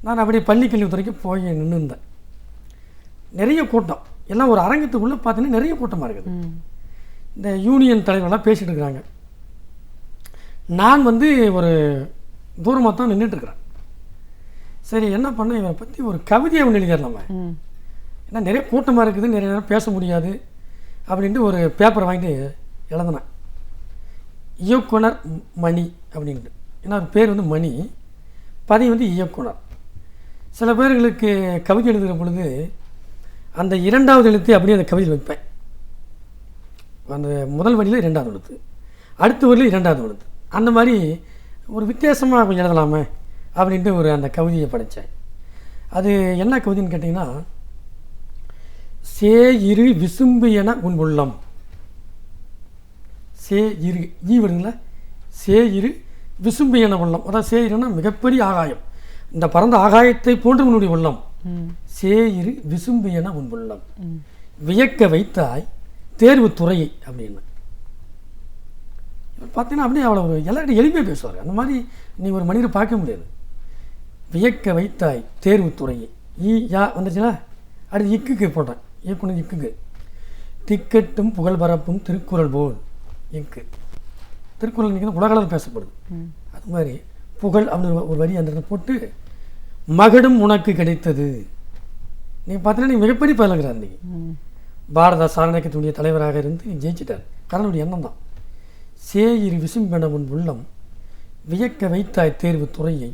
நான் அப்படியே பள்ளிக்கல்வித்துறைக்கு போய் நின்றுந்தேன். நிறைய கூட்டம், எல்லாம் ஒரு அரங்கத்துக்குள்ளே பார்த்தீங்கன்னா நிறைய கூட்டமாக இருக்குது. இந்த யூனியன் தலைவர்களாக பேசிகிட்டு இருக்கிறாங்க. நான் வந்து ஒரு தூரமாக தான் நின்றுட்டுருக்குறேன். சரி, என்ன பண்ண, இவரை பற்றி ஒரு கவிதையை ஒன்று எழுதிடலாமா, ஏன்னா நிறைய கூட்டமாக இருக்குது, நிறைய நேரம் பேச முடியாது அப்படின்ட்டு ஒரு பேப்பரை வாங்கிட்டு எழுதினேன். இயக்குனர் மணி அப்படின்ட்டு. ஏன்னா ஒரு பேர் வந்து மணி, பதவி வந்து இயக்குனர். சில பேர்களுக்கு கவிதை எழுதுகிற பொழுது அந்த இரண்டாவது எழுத்து அப்படியே அந்த கவிதை வைப்பேன். அந்த முதல் வரியில் இரண்டாவது எழுத்து, அடுத்த வரியில் இரண்டாவது எழுத்து, அந்த மாதிரி ஒரு வித்தியாசமாக கொஞ்சம் எழுதலாமே அப்படின்ட்டு ஒரு அந்த கவிதையை படித்தேன். அது என்ன கவிதைன்னு கேட்டிங்கன்னா, சே இரு விசும்பு என உன் உள்ளம். சே இரு ஈ வருதுங்களா, சே இரு விசும்பு என உள்ளம். அதாவது சே இருன்னா மிகப்பெரிய ஆகாயம், இந்த பரந்த ஆகாயத்தை போன்று உன்னுடைய உள்ளம். சே இரு விசும்பு என உன் உள்ளம், வியக்க வைத்தாய் தேர்வு துறையை அப்படின்னு. பார்த்தீங்கன்னா அப்படியே அவ்வளோ ஒரு எல்லாருக்கிட்ட எளிமையாக பேசுவார். அந்த மாதிரி நீ ஒரு மனிதரை பார்க்க முடியாது. வியக்க வைத்தாய் தேர்வு துறையை, ஈ யா வந்துருச்சுன்னா அடுத்து இக்குக்கு போட்டேன், இயக்குனர் இக்குக்கு. திக்கட்டும் புகழ் பரப்பும் திருக்குறள் போல் இக்கு. திருக்குறள் இன்றைக்கி உலகளவில் பேசப்படுது. அது மாதிரி புகழ் அப்படின்னு ஒரு வரி அந்த இடத்துல போட்டு, மகடும் உனக்கு கிடைத்தது. நீங்கள் பார்த்தீங்கன்னா நீங்கள் மிகப்பெரிய பயிலுகிறார். இன்றைக்கி பாரத சாரணக்கியத்துடைய தலைவராக இருந்து நீ ஜெயிச்சிட்டார். கடனுடைய எண்ணம் தான். சே இரு விசும்பென உன் உள்ளம், வியக்க வைத்தாய் தேர்வு துறையை,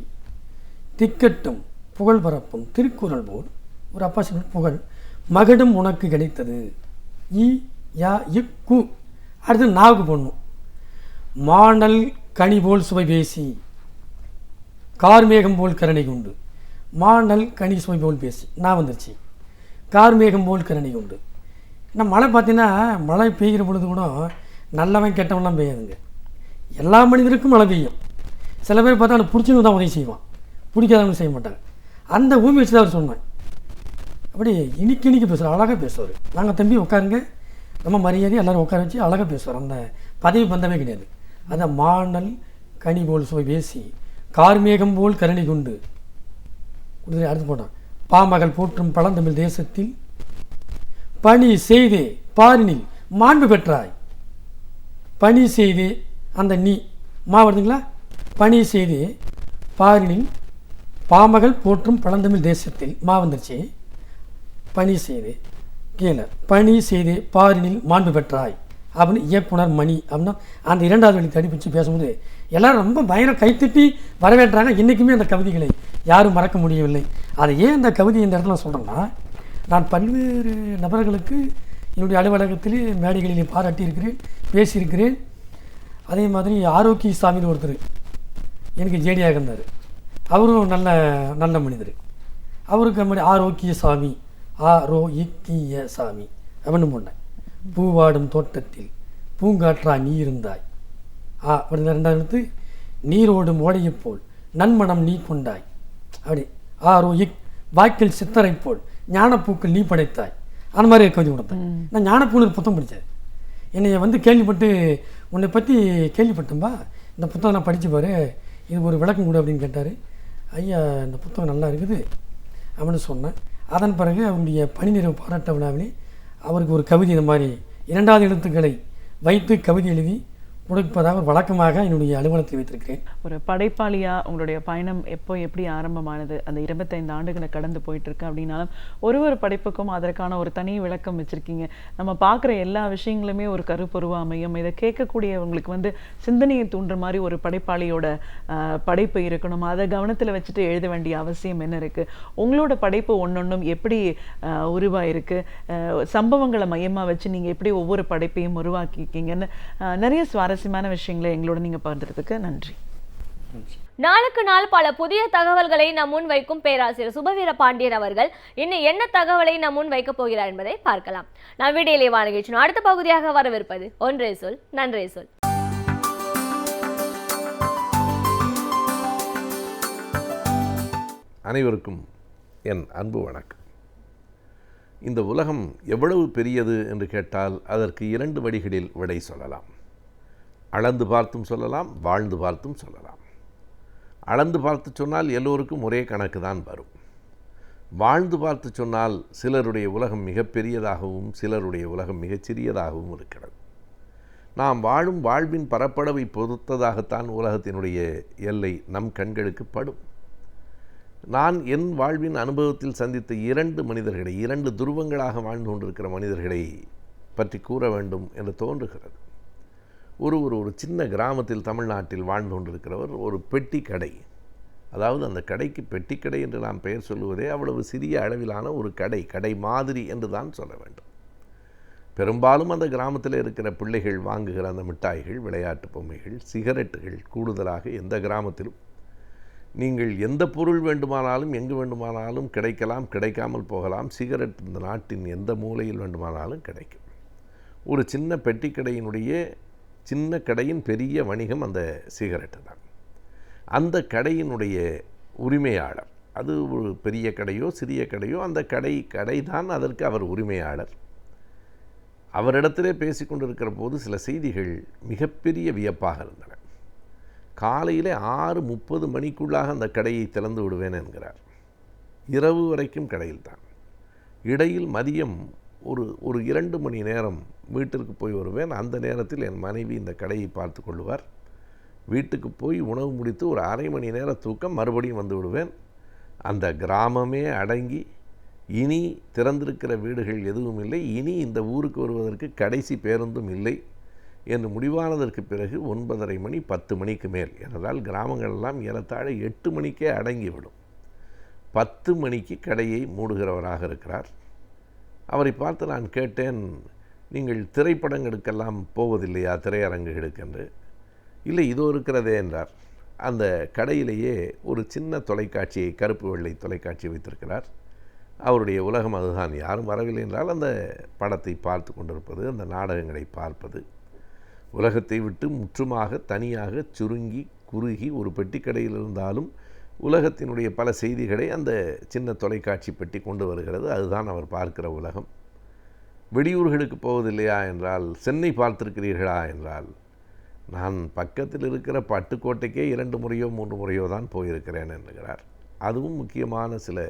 திக்கட்டும் புகழ் பரப்பும் திருக்குறள் போல் ஒரு அப்பாசிபிள் புகழ், மகடும் உனக்கு கிடைத்தது. ஈ யா இக்கு. அடுத்து நாவுக்கு போடணும். மானல் கனி போல் சுவை பேசி, கார்மேகம் போல் கருணை கொண்டு. மானல் கனி சுவை போல் பேசி நான் வந்துருச்சு. கார்மேகம் போல் கருணை கொண்டு. ஏன்னா மழை பார்த்தீங்கன்னா மழை பெய்கிற பொழுது கூட நல்லவன் கெட்டவன்லாம் பெய்யாதுங்க. எல்லா மனிதருக்கும் மழை பெய்யும். சில பேர் பார்த்தா அவனுக்கு பிடிச்சவங்க தான் உதவி செய்வான், பிடிக்காதவங்க செய்ய மாட்டாங்க. அந்த பூமி வச்சு தான் அவர் சொன்னேன். அப்படி இனிக்கு பேசுவார், அழகாக பேசுவார். நாங்கள் தம்பி உட்காருங்க, ரொம்ப மரியாதையாக எல்லோரும் உட்கார வச்சு அழகாக பேசுவார். அந்த பதவி பந்தமே கிடையாது. அதை மானல் கனி போல் சுவை பேசி, கார்மேகம் போல் கருணை கொண்டு. அடுத்து போட்டான். பாமகள் போற்றும் பழந்தமிழ் தேசத்தில் பணி செய்தே பாரினில் மாண்பு பெற்றாய். பணி செய்தே, அந்த நீ மா வருதுங்களா, பணி செய்தே பாரினில் பாமகள் போற்றும் பழந்தமிழ் தேசத்தில் மா வந்துருச்சு. பணி செய்து கீழே பணி செய்து பாரினில் மாண்பு பெற்றாய் அப்படின்னு இயக்குனர் மணி அப்படின்னா அந்த 2வது வழி தடிப்பிச்சு பேசும்போது எல்லாரும் ரொம்ப பயங்கர கைத்தட்டி வரவேற்றாங்க. இன்றைக்குமே அந்த கவிதைகளை யாரும் மறக்க முடியவில்லை. அதை ஏன் அந்த கவிதை இந்த இடத்துல சொல்கிறேன்னா, நான் பல்வேறு நபர்களுக்கு என்னுடைய அலுவலகத்திலே மேடைகளிலே பாராட்டியிருக்கிறேன், பேசியிருக்கிறேன். அதே மாதிரி ஆரோக்கிய சாமின்னு ஒருத்தர் எனக்கு ஜேடியாக இருந்தார். அவரும் நல்ல நல்ல மனிதர். அவருக்கு மாதிரி ஆரோக்கிய சாமி சாமி அப்படின்னு போனேன். பூவாடும் தோட்டத்தில் பூங்காற்றா நீ இருந்தாய் அப்படி 2வது நீரோடும் ஓடையைப் போல் நன்மணம் நீ கொண்டாய் அப்படி வாய்க்கில் சித்தரை போல் ஞானப்பூக்கள் நீ படைத்தாய் அந்த மாதிரி கவிதை கொடுத்தேன். நான் ஞானப்பூன்னு புத்தகம் படித்தேன். என்னை கேள்விப்பட்டு உன்னை பற்றி கேள்விப்பட்டேன்பா, இந்த புத்தகம் நான் படித்து பாரு, இது ஒரு விளக்கம் கொடு அப்படின்னு கேட்டார். ஐயா இந்த புத்தகம் நல்லா இருக்குது அப்படின்னு சொன்னேன். அதன் பிறகு அவருடைய பணி நிறைவு பாராட்ட விழாவிலே அவருக்கு ஒரு கவிதை இந்த மாதிரி 2வது எழுத்துக்களை வைத்து கவிதை எழுதி கொடுப்பதாக ஒரு வழக்கமாக என்னுடைய அலுவலகத்தில் வைத்திருக்கிறேன். ஒரு படைப்பாளியாக உங்களுடைய பயணம் எப்படி ஆரம்பமானது, அந்த 25 ஆண்டுகளை கடந்து போயிட்டுருக்கு அப்படின்னாலும் ஒரு படைப்புக்கும் அதற்கான ஒரு தனி விளக்கம் வச்சுருக்கீங்க. நம்ம பார்க்குற எல்லா விஷயங்களுமே ஒரு கருப்பொருவா அமையும். இதை கேட்கக்கூடியவங்களுக்கு சிந்தனையை தூண்டுற மாதிரி ஒரு படைப்பாளியோட படைப்பு இருக்கணும். அதை கவனத்தில் வச்சுட்டு எழுத வேண்டிய அவசியம் என்ன இருக்குது? உங்களோட படைப்பு ஒன்னொன்றும் எப்படி உருவாயிருக்கு, சம்பவங்களை மையமாக வச்சு நீங்கள் எப்படி ஒவ்வொரு படைப்பையும் உருவாக்கியிருக்கீங்கன்னு நிறைய சுவாரஸ்யமான விஷயங்களை எங்களோட நீங்க பகிர்ந்ததுக்கு நன்றி. நாளுக்கு நாள் பல புதிய தகவல்களை நம் முன் வைக்கும் பேராசிரியர் சுபவீர பாண்டியன் அவர்கள் இன்னும் என்ன தகவலை நம் முன் வைக்கப் போகிறார் என்பதை பார்க்கலாம். நான் விடியலை நிகழ்ச்சியின் அடுத்த பகுதியாக வரவிருப்பது ஒன்றே சொல் நன்றே சொல். அனைவருக்கும் என் அன்பு வணக்கம். இந்த உலகம் எவ்வளவு பெரியது என்று கேட்டால் அதற்கு 2 வழிகளில் விடை சொல்லலாம். அளந்து பார்த்தும் சொல்லலாம், வாழ்ந்து பார்த்தும் சொல்லலாம். அளந்து பார்த்து சொன்னால் எல்லோருக்கும் ஒரே கணக்கு தான் வரும். வாழ்ந்து பார்த்து சொன்னால் சிலருடைய உலகம் மிகப்பெரியதாகவும் சிலருடைய உலகம் மிகச்சிறியதாகவும் இருக்கிறது. நாம் வாழும் வாழ்வின் பரப்பளவை பொறுத்ததாகத்தான் உலகத்தினுடைய எல்லை நம் கண்களுக்கு படும். நான் என் வாழ்வின் அனுபவத்தில் சந்தித்த 2 மனிதர்களை, 2 துருவங்களாக வாழ்ந்து கொண்டிருக்கிற மனிதர்களை பற்றி கூற வேண்டும் என்று தோன்றுகிறது. ஒரு சின்ன கிராமத்தில் தமிழ்நாட்டில் வாழ்ந்து கொண்டிருக்கிறவர் ஒரு பெட்டி கடை, அதாவது அந்த கடைக்கு பெட்டி கடை என்று நாம் பெயர் சொல்லுவதே அவ்வளவு சிறிய அளவிலான ஒரு கடை மாதிரி என்று தான் சொல்ல வேண்டும். பெரும்பாலும் அந்த கிராமத்தில் இருக்கிற பிள்ளைகள் வாங்குகிற அந்த மிட்டாய்கள், விளையாட்டு பொம்மைகள், சிகரெட்டுகள் கூடுதலாக எந்த கிராமத்திலும் நீங்கள் எந்த பொருள் வேண்டுமானாலும் எங்கு வேண்டுமானாலும் கிடைக்கலாம், கிடைக்காமல் போகலாம். சிகரெட் இந்த நாட்டின் எந்த மூலையில் வேண்டுமானாலும் கிடைக்கும். ஒரு சின்ன பெட்டி கடையினுடைய சின்ன கடையின் பெரிய வணிகம் அந்த சிகரெட்டு தான். அந்த கடையினுடைய உரிமையாளர், அது ஒரு பெரிய கடையோ சிறிய கடையோ, அந்த கடை தான் அதற்கு அவர் உரிமையாளர். அவரிடத்திலே பேசிக்கொண்டிருக்கிற போது சில செய்திகள் மிகப்பெரிய வியப்பாக இருந்தன. காலையில் 6:30 மணிக்குள்ளாக அந்த கடையை திறந்து விடுவேன் என்கிறார். இரவு வரைக்கும் கடையில் தான். இடையில் மதியம் ஒரு 2 மணி நேரம் வீட்டிற்கு போய் வருவேன். அந்த நேரத்தில் என் மனைவி இந்த கடையை பார்த்து கொள்ளுவார். வீட்டுக்கு போய் உணவு முடித்து ஒரு அரை மணி நேர தூக்கம், மறுபடியும் வந்து விடுவேன். அந்த கிராமமே அடங்கி இனி திறந்திருக்கிற வீடுகள் எதுவும் இல்லை, இனி இந்த ஊருக்கு வருவதற்கு கடைசி பேருந்தும் இல்லை என்று முடிவானதற்கு பிறகு 9:30 மணி 10 மணிக்கு மேல், என்றால் கிராமங்களெல்லாம் ஏறத்தாழ 8 மணிக்கே அடங்கிவிடும். 10 மணிக்கு கடையை மூடுகிறவராக இருக்கிறார். அவரை பார்த்து நான் கேட்டேன், நீங்கள் திரைப்படங்களுக்கெல்லாம் போவதில்லையா, திரையரங்குகளுக்கு என்று? இல்லை, இதோ இருக்கிறதே என்றார். அந்த கடையிலேயே ஒரு சின்ன தொலைக்காட்சியை, கருப்பு வெள்ளை தொலைக்காட்சி வைத்திருக்கிறார். அவருடைய உலகம் அதுதான். யாரும் வரவில்லை என்றால் அந்த படத்தை பார்த்து கொண்டிருப்பது, அந்த நாடகங்களை பார்ப்பது. உலகத்தை விட்டு முற்றுமாக தனியாக சுருங்கி குறுகி ஒரு பெட்டி கடையில் இருந்தாலும் உலகத்தினுடைய பல செய்திகளை அந்த சின்ன தொலைக்காட்சி பெட்டி கொண்டு வருகிறது. அதுதான் அவர் பார்க்கிற உலகம். வெளியூர்களுக்கு போவதில்லையா என்றால், சென்னை பார்த்திருக்கிறீர்களா என்றால், நான் பக்கத்தில் இருக்கிற பட்டுக்கோட்டைக்கே 2 முறையோ 3 முறையோ தான் போயிருக்கிறேன் என்கிறார். அதுவும் முக்கியமான சில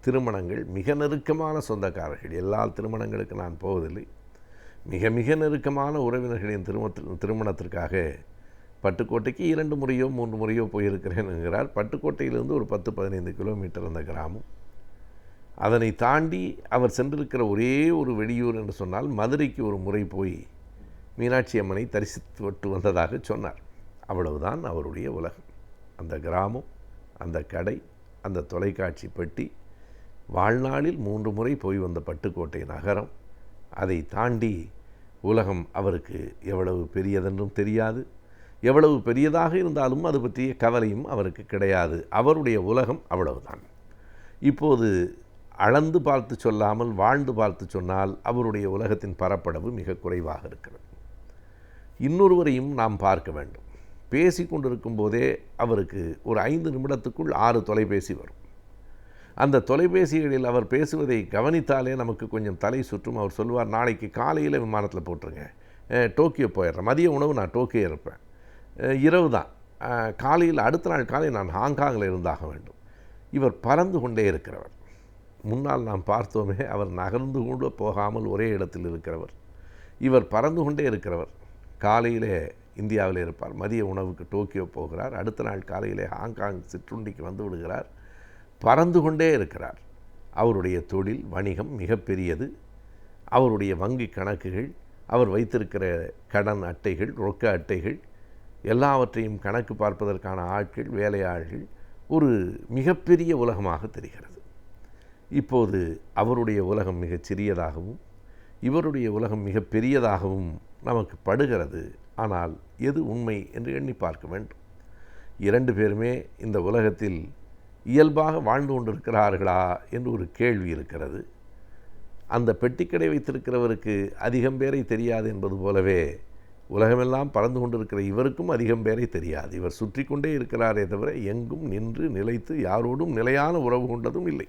திருமணங்கள், மிக நெருக்கமான சொந்தக்காரர்கள். எல்லா திருமணங்களுக்கு நான் போவதில்லை. மிக மிக நெருக்கமான உறவினர்களின் திருமணத்திற்காக பட்டுக்கோட்டைக்கு 2 முறையோ 3 முறையோ போயிருக்கிறேன் என்கிறார். பட்டுக்கோட்டையிலிருந்து ஒரு 10-15 கிலோமீட்டர் அந்த கிராமம். அதனை தாண்டி அவர் சென்றிருக்கிற ஒரே ஒரு வெளியூர் என்று சொன்னால் மதுரைக்கு ஒரு முறை போய் மீனாட்சி அம்மனை தரிசித்து வந்ததாக சொன்னார். அவ்வளவுதான் அவருடைய உலகம். அந்த கிராமம், அந்த கடை, அந்த தொலைக்காட்சி பெட்டி, வாழ்நாளில் 3 முறை போய் வந்த பட்டுக்கோட்டை நகரம், அதை தாண்டி உலகம் அவருக்கு எவ்வளவு பெரியதென்றும் தெரியாது. எவ்வளவு பெரியதாக இருந்தாலும் அது பற்றிய கவலையும் அவருக்கு கிடையாது. அவருடைய உலகம் அவ்வளவுதான். இப்போது அளந்து பார்த்து சொல்லாமல் வாழ்ந்து பார்த்து சொன்னால் அவருடைய உலகத்தின் பரப்பளவு மிக குறைவாக இருக்கிறது. இன்னொருவரையும் நாம் பார்க்க வேண்டும். பேசி கொண்டிருக்கும் போதே அவருக்கு ஒரு 5 நிமிடத்துக்குள் 6 தொலைபேசி வரும். அந்த தொலைபேசிகளில் அவர் பேசுவதை கவனித்தாலே நமக்கு கொஞ்சம் தலை சுற்றும். அவர் சொல்வார், நாளைக்கு காலையில் விமானத்தில் போட்டுருங்க, டோக்கியோ போயிடுறேன், மதிய உணவு நான் டோக்கியோ இருப்பேன், இரவு தான், காலையில் அடுத்த நாள் காலை நான் ஹாங்காங்கில் இருந்தாக வேண்டும். இவர் பறந்து கொண்டே இருக்கிறவர். முன்னால் நாம் பார்த்தோமே, அவர் நகர்ந்து கூட போகாமல் ஒரே இடத்தில் இருக்கிறவர். இவர் பறந்து கொண்டே இருக்கிறவர். காலையிலே இந்தியாவில் இருப்பார், மதிய உணவுக்கு டோக்கியோ போகிறார், அடுத்த நாள் காலையிலே ஹாங்காங் சிற்றுண்டிக்கு வந்து விடுகிறார். பறந்து கொண்டே இருக்கிறார். அவருடைய தொழில் வணிகம் மிகப்பெரியது. அவருடைய வங்கி கணக்குகள், அவர் வைத்திருக்கிற கடன் அட்டைகள், ரொக்க அட்டைகள், எல்லாவற்றையும் கணக்கு பார்ப்பதற்கான ஆட்கள், வேலையாள்கள், ஒரு மிகப்பெரிய உலகமாக தெரிகிறது. இப்போது அவருடைய உலகம் மிகச் சிறியதாகவும் இவருடைய உலகம் மிக பெரியதாகவும் நமக்கு படுகிறது. ஆனால் எது உண்மை என்று எண்ணி பார்க்க வேண்டும். 2 பேருமே இந்த உலகத்தில் இயல்பாக வாழ்ந்து கொண்டிருக்கிறார்களா என்று ஒரு கேள்வி இருக்கிறது. அந்த பெட்டிக்கடை வைத்திருக்கிறவருக்கு அதிகம் பேரை தெரியாது என்பது போலவே உலகமெல்லாம் பறந்து கொண்டிருக்கிற இவருக்கும் அதிகம் பேரை தெரியாது. இவர் சுற்றி கொண்டே இருக்கிறாரே தவிர எங்கும் நின்று நிலைத்து யாரோடும் நிலையான உறவு கொண்டதும் இல்லை.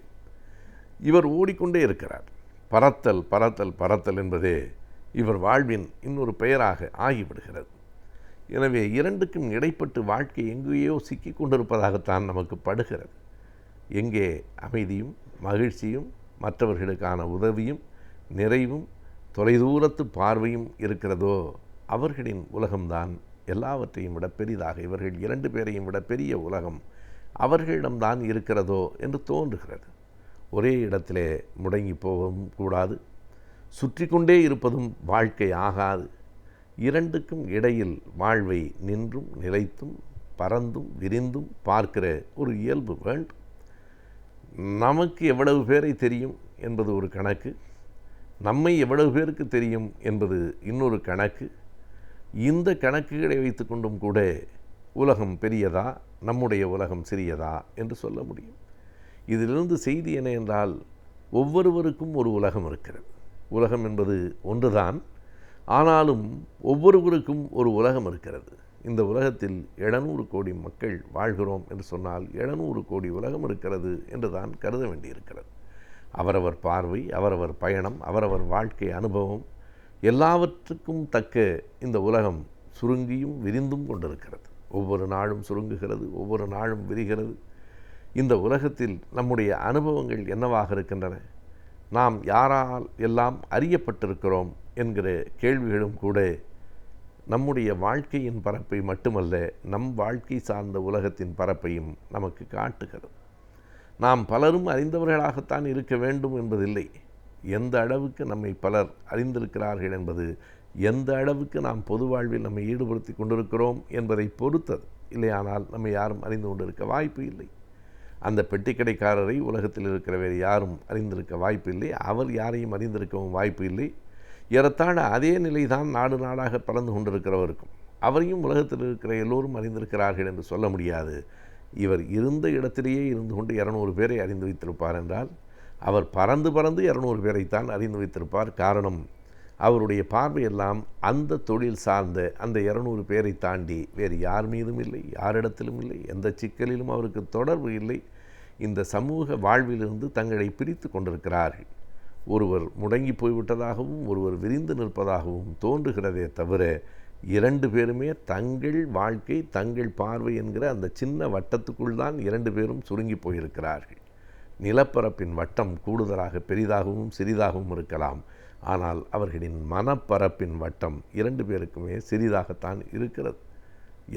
இவர் ஓடிக்கொண்டே இருக்கிறார். பறத்தல் பறத்தல் பறத்தல் என்பதே இவர் வாழ்வின் இன்னொரு பெயராக ஆகிவிடுகிறது. எனவே 2க்கும் இடைப்பட்டு வாழ்க்கை எங்கேயோ சிக்கி கொண்டிருப்பதாகத்தான் நமக்கு படுகிறது. எங்கே அமைதியும் மகிழ்ச்சியும் மற்றவர்களுக்கான உதவியும் நிறைவும் தொலைதூரத்து பார்வையும் இருக்கிறதோ அவர்களின் உலகம்தான் எல்லாவற்றையும் விட பெரிதாக, இவர்கள் 2 பேரையும் விட பெரிய உலகம் அவர்களிடம்தான் இருக்கிறதோ என்று தோன்றுகிறது. ஒரே இடத்திலே முடங்கி போகவும் கூடாது, சுற்றி கொண்டே இருப்பதும் வாழ்க்கை ஆகாது. 2க்கும் இடையில் வாழ்வை நின்றும் நிலைத்தும் பறந்தும் விரிந்தும் பார்க்கிற ஒரு இயல்பு வேண்டும். நமக்கு எவ்வளவு பேரை தெரியும் என்பது ஒரு கணக்கு, நம்மை எவ்வளவு பேருக்கு தெரியும் என்பது இன்னொரு கணக்கு. இந்த கணக்குகளை வைத்து கொண்டும் கூட உலகம் பெரியதா, நம்முடைய உலகம் சிறியதா என்று சொல்ல முடியும். இதிலிருந்து செய்தி என்ன என்றால், ஒவ்வொருவருக்கும் ஒரு உலகம் இருக்கிறது. உலகம் என்பது ஒன்றுதான், ஆனாலும் ஒவ்வொருவருக்கும் ஒரு உலகம் இருக்கிறது. இந்த உலகத்தில் 700 கோடி மக்கள் வாழ்கிறோம் என்று சொன்னால் 700 கோடி உலகம் இருக்கிறது என்று தான் கருத வேண்டியிருக்கிறது. அவரவர் பார்வை, அவரவர் பயணம், அவரவர் வாழ்க்கை அனுபவம் எல்லாவற்றுக்கும் தக்க இந்த உலகம் சுருங்கியும் விரிந்தும் கொண்டிருக்கிறது. ஒவ்வொரு நாளும் சுருங்குகிறது, ஒவ்வொரு நாளும் விரிகிறது. இந்த உலகத்தில் நம்முடைய அனுபவங்கள் என்னவாக இருக்கின்றன, நாம் யாரால் எல்லாம் அறியப்பட்டிருக்கிறோம் என்கிற கேள்விகளும் கூட நம்முடைய வாழ்க்கையின் பரப்பை மட்டுமல்ல, நம் வாழ்க்கை சார்ந்த உலகத்தின் பரப்பையும் நமக்கு காட்டுகிறது. நாம் பலரும் அறிந்தவர்களாகத்தான் இருக்க வேண்டும் என்பதில்லை. எந்த அளவுக்கு நம்மை பலர் அறிந்திருக்கிறார்கள் என்பது எந்த அளவுக்கு நாம் பொது வாழ்வில் நம்மை ஈடுபடுத்தி கொண்டிருக்கிறோம் என்பதை பொறுத்தது. இல்லையானால் நம்மை யாரும் அறிந்து கொண்டிருக்க வாய்ப்பு இல்லை. அந்த பெட்டிக்கடைக்காரரை உலகத்தில் இருக்கிற வேறு யாரும் அறிந்திருக்க வாய்ப்பு இல்லை. அவர் யாரையும் அறிந்திருக்கவும் வாய்ப்பு இல்லை. ஏறத்தாழ அதே நிலைதான் நாடு நாடாக பறந்து கொண்டிருக்கிறவருக்கும். அவரையும் உலகத்தில் இருக்கிற எல்லோரும் அறிந்திருக்கிறார்கள் என்று சொல்ல முடியாது. இவர் இருந்த இடத்திலேயே இருந்து கொண்டு 200 பேரை அறிந்து வைத்திருப்பார் என்றால், அவர் பறந்து பறந்து 200 பேரைத்தான் அறிந்து வைத்திருப்பார். காரணம், அவருடைய பார்வையெல்லாம் அந்த தொழில் சார்ந்த அந்த 200 பேரை தாண்டி வேறு யார் மீதும் இல்லை, யாரிடத்திலும் இல்லை, எந்த சிக்கலிலும் அவருக்கு தொடர்பு இல்லை. இந்த சமூக வாழ்விலிருந்து தங்களை பிரித்து கொண்டிருக்கிறார்கள். ஒருவர் முடங்கி போய்விட்டதாகவும் ஒருவர் விரிந்து நிற்பதாகவும் தோன்றுகிறதே தவிர 2 பேருமே தங்கள் வாழ்க்கை, தங்கள் பார்வை என்கிற அந்த சின்ன வட்டத்துக்குள் தான் 2 பேரும் சுருங்கி போயிருக்கிறார்கள். நிலப்பரப்பின் வட்டம் கூடுதலாக பெரிதாகவும் சிறிதாகவும் இருக்கலாம். ஆனால் அவர்களின் மனப்பரப்பின் வட்டம் 2 பேருக்குமே சிறிதாகத்தான் இருக்கிறது.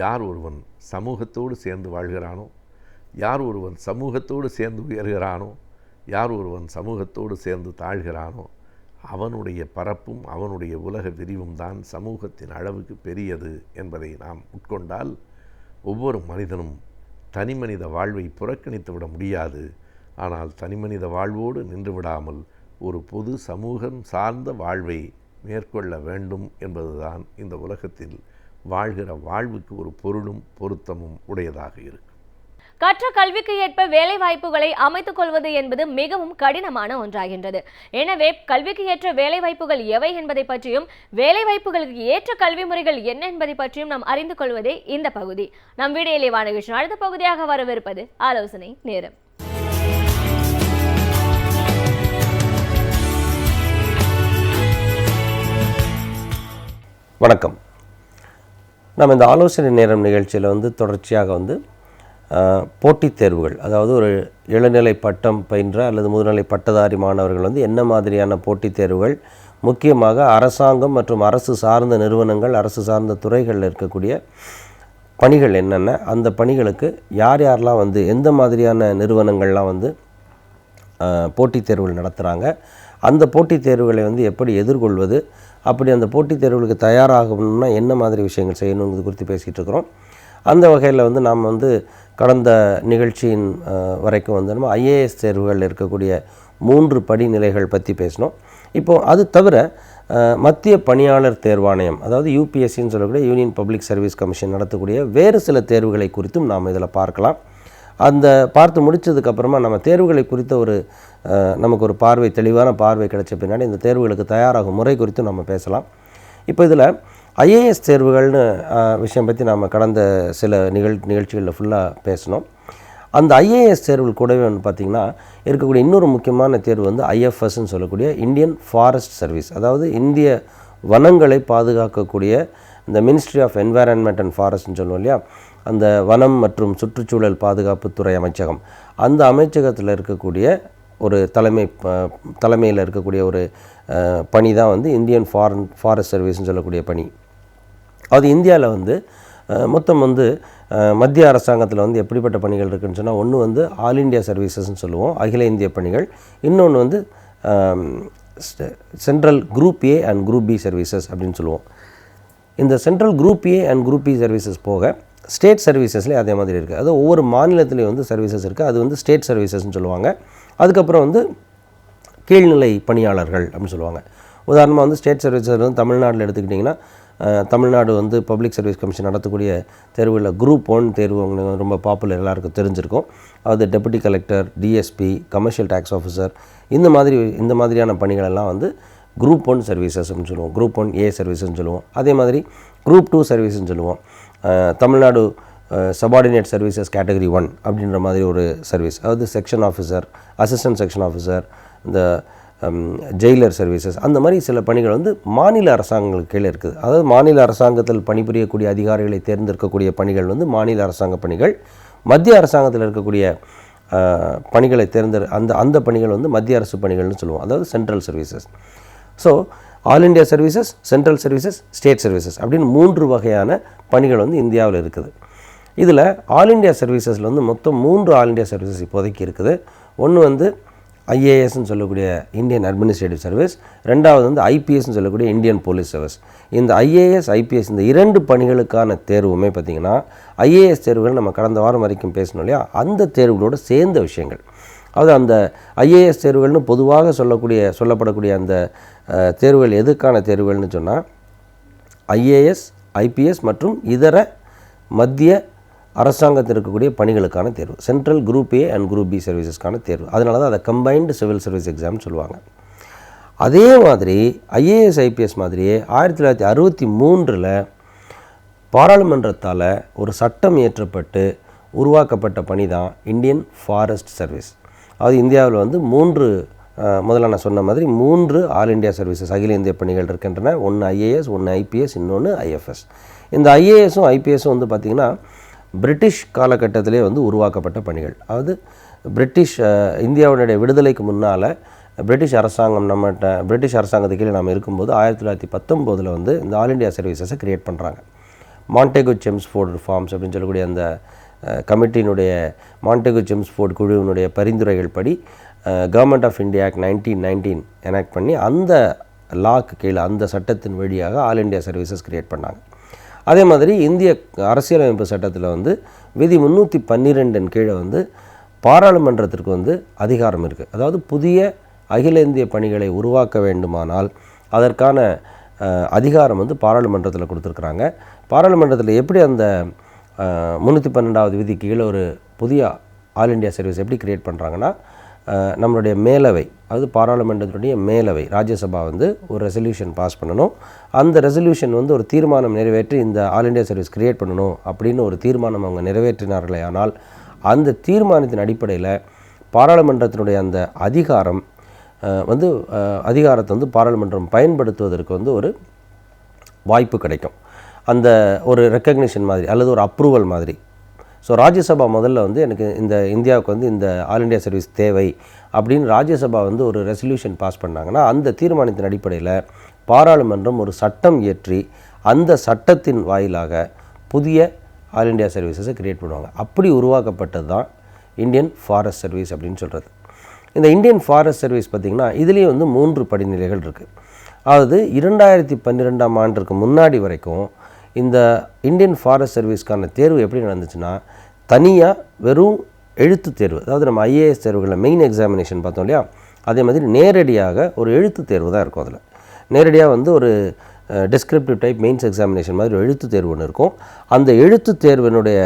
யார் ஒருவன் சமூகத்தோடு சேர்ந்து வாழ்கிறானோ, யார் ஒருவன் சமூகத்தோடு சேர்ந்து உயர்கிறானோ, யார் ஒருவன் சமூகத்தோடு சேர்ந்து தாழ்கிறானோ அவனுடைய பரப்பும் அவனுடைய உலக விரிவும் தான் சமூகத்தின் அளவுக்கு பெரியது என்பதை நாம் உட்கொண்டால் ஒவ்வொரு மனிதனும் தனிமனித வாழ்வை புறக்கணித்து விட முடியாது. ஆனால் தனிமனித வாழ்வோடு நின்று விடாமல் ஒரு பொது சமூகம் சார்ந்த வாழ்வை மேற்கொள்ள வேண்டும் என்பதுதான் இந்த உலகத்தில் வாழ்கிற வாழ்வுக்கு ஒரு பொருளும் பொருத்தமும் உடையதாக இருக்கும். கற்ற கல்விக்கு ஏற்ப வேலை வாய்ப்புகளை அமைத்துக் கொள்வது என்பது மிகவும் கடினமான ஒன்றாகின்றது. எனவே கல்விக்கு ஏற்ற வேலை வாய்ப்புகள் எவை என்பதை பற்றியும் வேலை வாய்ப்புகளுக்கு ஏற்ற கல்வி முறைகள் என்ன என்பதை பற்றியும் நாம் அறிந்து கொள்வதே இந்த பகுதி. நம் வீடியோவிலே வானகிருஷ்ணன் அடுத்த பகுதியாக வரவிருப்பது ஆலோசனை நேரம். வணக்கம். நம்ம இந்த ஆலோசனை நேரம் நிகழ்ச்சியில் தொடர்ச்சியாக போட்டித் தேர்வுகள், அதாவது ஒரு இளநிலை பட்டம் பயின்ற அல்லது முதுநிலை பட்டதாரி மாணவர்கள் என்ன மாதிரியான போட்டித் தேர்வுகள், முக்கியமாக அரசாங்கம் மற்றும் அரசு சார்ந்த நிறுவனங்கள், அரசு சார்ந்த துறைகளில் இருக்கக்கூடிய பணிகள் என்னென்ன, அந்த பணிகளுக்கு யார் யாரெல்லாம் எந்த மாதிரியான நிறுவனங்கள்லாம் போட்டித் தேர்வுகள் நடத்துகிறாங்க, அந்த போட்டித் தேர்வுகளை எப்படி எதிர்கொள்வது, அப்படி அந்த போட்டித் தேர்வுகளுக்கு தயாராகணும்னா என்ன மாதிரி விஷயங்கள் செய்யணுங்கிறது குறித்து பேசிகிட்டு இருக்கிறோம். அந்த வகையில் நாம் கடந்த நிகழ்ச்சியின் வரைக்கும் நம்ம ஐஏஎஸ் தேர்வுகளில் இருக்கக்கூடிய 3 படிநிலைகள் பற்றி பேசினோம். இப்போது அது தவிர மத்திய பணியாளர் தேர்வாணையம், அதாவது யூபிஎஸ்சின்னு சொல்லக்கூடிய யூனியன் பப்ளிக் சர்வீஸ் கமிஷன் நடத்தக்கூடிய வேறு சில தேர்வுகளை குறித்தும் நாம் இதில் பார்க்கலாம். அந்த பார்த்து முடித்ததுக்கப்புறமா நம்ம தேர்வுகளை குறித்த நமக்கு ஒரு பார்வை, தெளிவான பார்வை கிடைச்ச பின்னாடி இந்த தேர்வுகளுக்கு தயாராகும் முறை குறித்தும் நம்ம பேசலாம். இப்போ இதில் ஐஏஎஸ் தேர்வுகள்னு விஷயம் பற்றி நாம் கடந்த சில நிகழ்ச்சிகளில் ஃபுல்லாக பேசினோம். அந்த ஐஏஎஸ் தேர்வுகள் கூடவே பார்த்திங்கன்னா இருக்கக்கூடிய இன்னொரு முக்கியமான தேர்வு ஐஎஃப்எஸ்ன்னு சொல்லக்கூடிய இந்தியன் ஃபாரஸ்ட் சர்வீஸ், அதாவது இந்திய வனங்களை பாதுகாக்கக்கூடிய இந்த மினிஸ்ட்ரி ஆஃப் என்வைரன்மெண்ட் அண்ட் ஃபாரஸ்ட்னு சொல்லுவோம் இல்லையா, அந்த வனம் மற்றும் சுற்றுச்சூழல் பாதுகாப்புத்துறை அமைச்சகம், அந்த அமைச்சகத்தில் இருக்கக்கூடிய ஒரு தலைமையில் இருக்கக்கூடிய ஒரு பணி தான் இந்தியன் ஃபாரஸ்ட் சர்வீஸ்னு சொல்லக்கூடிய பணி. அது இந்தியாவில் மொத்தம் மத்திய அரசாங்கத்தில் எப்படிப்பட்ட பணிகள் இருக்குதுன்னு சொன்னால், ஒன்று ஆல் இண்டியா சர்வீசஸ்ன்னு சொல்லுவோம், அகில இந்திய பணிகள். இன்னொன்று central group A and group B services அப்படின்னு சொல்லுவோம். இந்த central group A and group B services போக ஸ்டேட் சர்வீசஸ்லேயே அதே மாதிரி இருக்குது. அது ஒவ்வொரு மாநிலத்துலேயும் சர்வீசஸ் இருக்குது. அது ஸ்டேட் சர்வீசஸ்ன்னு சொல்லுவாங்க. அதுக்கப்புறம் கீழ்நிலை பணியாளர்கள் அப்படின்னு சொல்லுவாங்க. உதாரணமாக ஸ்டேட் சர்வீசஸ் தமிழ்நாட்டில் எடுத்துக்கிட்டிங்கன்னா, தமிழ்நாடு பப்ளிக் சர்வீஸ் கமிஷன் நடத்தக்கூடிய தேர்வுகளில் குரூப் 1 தேர்வு உங்களுக்கு ரொம்ப பாப்புலர், எல்லாருக்கும் தெரிஞ்சிருக்கும். அது deputy collector, DSP, commercial tax officer, இந்த மாதிரியான பணிகள் எல்லாம் குரூப் 1 சர்வீசஸ் அப்படின்னு சொல்லுவோம். குரூப் 1 ஏ சர்வீஸ்ன்னு சொல்லுவோம். அதே மாதிரி குரூப் 2 சர்வீஸ்ன்னு சொல்லுவோம். தமிழ்நாடு சபார்டினேட் சர்வீசஸ் கேட்டகரி 1 அப்படின்ற மாதிரி ஒரு சர்வீஸ், அதாவது section officer, assistant section officer, இந்த ஜெயிலர் சர்வீசஸ், அந்த மாதிரி சில பணிகள் மாநில அரசாங்கங்களுக்கு கீழே இருக்குது. அதாவது மாநில அரசாங்கத்தில் பணிபுரியக்கூடிய அதிகாரிகளை தேர்ந்தெடுக்கக்கூடிய பணிகள் மாநில அரசாங்க பணிகள். மத்திய அரசாங்கத்தில் இருக்கக்கூடிய பணிகளை அந்த பணிகள் மத்திய அரசு பணிகள்னு சொல்லுவோம், அதாவது central services. So all India services, central services, state services அப்படின்னு 3 வகையான பணிகள் இந்தியாவில் இருக்குது. இதில் ஆல் இண்டியா சர்வீசஸில் மொத்தம் 3 ஆல் இண்டியா சர்வீசஸ் இப்போதைக்கு இருக்குது. ஒன்று ஐஏஎஸ்ன்னு சொல்லக்கூடிய இந்தியன் அட்மினிஸ்ட்ரேட்டிவ் சர்வீஸ், ரெண்டாவது ஐபிஎஸ்ன்னு சொல்லக்கூடிய இந்தியன் போலீஸ் சர்வீஸ். இந்த ஐஏஎஸ், ஐபிஎஸ் இந்த 2 பணிகளுக்கான தேர்வுமே பார்த்திங்கன்னா, ஐஏஎஸ் தேர்வுகள் நம்ம கடந்த வாரம் வரைக்கும் பேசணும் இல்லையா, அந்த தேர்வுகளோடு சேர்ந்த விஷயங்கள். அதாவது அந்த ஐஏஎஸ் தேர்வுகள்னு பொதுவாக சொல்லப்படக்கூடிய அந்த தேர்வுகள் எதுக்கான தேர்வுகள்னு சொன்னால், ஐஏஎஸ், ஐபிஎஸ் மற்றும் இதர மத்திய அரசாங்கத்தில் இருக்கக்கூடிய பணிகளுக்கான தேர்வு, central group A and group B சர்வீசஸ்க்கான தேர்வு. அதனால தான் அதை கம்பைன்டு சிவில் சர்வீஸ் எக்ஸாம்னு சொல்லுவாங்க. அதே மாதிரி ஐஏஎஸ், ஐபிஎஸ் மாதிரியே 1963 பாராளுமன்றத்தால் ஒரு சட்டம் இயற்றப்பட்டு உருவாக்கப்பட்ட பணி தான் இந்தியன் ஃபாரஸ்ட் சர்வீஸ். அது இந்தியாவில் 3 முதல்ல நான் சொன்ன மாதிரி 3 ஆல் இண்டியா சர்வீசஸ், அகில இந்திய பணிகள் இருக்கின்றன. ஒன்று ஐஏஎஸ், ஒன்று ஐபிஎஸ், இன்னொன்று ஐஎஃப்எஸ். இந்த ஐஏஎஸும் ஐபிஎஸும் பார்த்திங்கன்னா பிரிட்டிஷ் காலகட்டத்திலே உருவாக்கப்பட்ட பணிகள். அதாவது இந்தியாவுடைய விடுதலைக்கு முன்னால் பிரிட்டிஷ் அரசாங்கத்துக்கு கீழே நாம் இருக்கும்போது 1919 இந்த ஆல் இண்டியா சர்வீசஸை க்ரியேட் பண்ணுறாங்க. மாண்டேகு செம்ஸ்ஃபோர்ட் ரிஃபார்ம்ஸ் அப்படின்னு சொல்லக்கூடிய அந்த கமிட்டியினுடைய மாண்டேகு செம்ஸ்ஃபோர்ட் குழுவினுடைய பரிந்துரைகள் படி government of India act 1919 enact பண்ணி அந்த லாக்கு கீழே அந்த சட்டத்தின் வழியாக ஆல் இண்டியா சர்வீசஸ் கிரியேட் பண்ணாங்க. அதே மாதிரி இந்திய அரசியலமைப்பு சட்டத்தில் வந்து விதி 312 கீழே வந்து பாராளுமன்றத்திற்கு வந்து அதிகாரம் இருக்குது. அதாவது புதிய அகில இந்திய பணிகளை உருவாக்க வேண்டுமானால் அதற்கான அதிகாரம் வந்து பாராளுமன்றத்தில் கொடுத்துருக்குறாங்க. பாராளுமன்றத்தில் எப்படி அந்த 312வது விதிக்கு கீழே ஒரு புதிய ஆல் இண்டியா சர்வீஸ் எப்படி கிரியேட் பண்ணுறாங்கன்னா, நம்மளுடைய மேலவை, அதாவது பாராளுமன்றத்துடைய மேலவை ராஜ்யசபா வந்து ஒரு ரெசல்யூஷன் பாஸ் பண்ணணும். அந்த ரெசல்யூஷன் வந்து ஒரு தீர்மானம் நிறைவேற்றி இந்த ஆல் இண்டியா சர்வீஸ் கிரியேட் பண்ணணும் அப்படின்னு ஒரு தீர்மானம் அவங்க நிறைவேற்றினார்களே ஆனால் அந்த தீர்மானத்தின் அடிப்படையில் பாராளுமன்றத்தினுடைய அந்த அதிகாரம் வந்து அதிகாரத்தை வந்து பாராளுமன்றம் பயன்படுத்துவதற்கு வந்து ஒரு வாய்ப்பு கிடைக்கும். அந்த ஒரு ரெக்கக்னிஷன் மாதிரி அல்லது ஒரு அப்ரூவல் மாதிரி. ஸோ ராஜ்யசபா முதல்ல வந்து எனக்கு இந்த இந்தியாவுக்கு வந்து இந்த ஆல் இண்டியா சர்வீஸ் தேவை அப்படின்னு ராஜ்யசபா வந்து ஒரு ரெசல்யூஷன் பாஸ் பண்ணாங்கன்னா அந்த தீர்மானத்தின் அடிப்படையில் பாராளுமன்றம் ஒரு சட்டம் இயற்றி அந்த சட்டத்தின் வாயிலாக புதிய ஆல் இண்டியா சர்வீசஸை கிரியேட் பண்ணுவாங்க. அப்படி உருவாக்கப்பட்டது தான் இந்தியன் ஃபாரஸ்ட் சர்வீஸ் அப்படின்னு சொல்கிறது. இந்த இந்தியன் ஃபாரஸ்ட் சர்வீஸ் பார்த்திங்கன்னா இதுலேயே வந்து 3 படிநிலைகள் இருக்குது. அதாவது 2012ஆம் ஆண்டுக்கு முன்னாடி வரைக்கும் இந்த இந்தியன் ஃபாரஸ்ட் சர்வீஸ்க்கான தேர்வு எப்படி நடந்துச்சுன்னா, தனியாக வெறும் எழுத்து தேர்வு, அதாவது நம்ம ஐஏஎஸ் தேர்வுகளில் மெயின் எக்ஸாமினேஷன் பார்த்தோம் இல்லையா, அதே மாதிரி நேரடியாக ஒரு எழுத்து தேர்வு தான் இருக்கும். அதில் நேரடியாக வந்து ஒரு டிஸ்கிரிப்டிவ் டைப் மெயின்ஸ் எக்ஸாமினேஷன் மாதிரி ஒரு எழுத்து தேர்வு ஒன்று இருக்கும். அந்த எழுத்து தேர்வினுடைய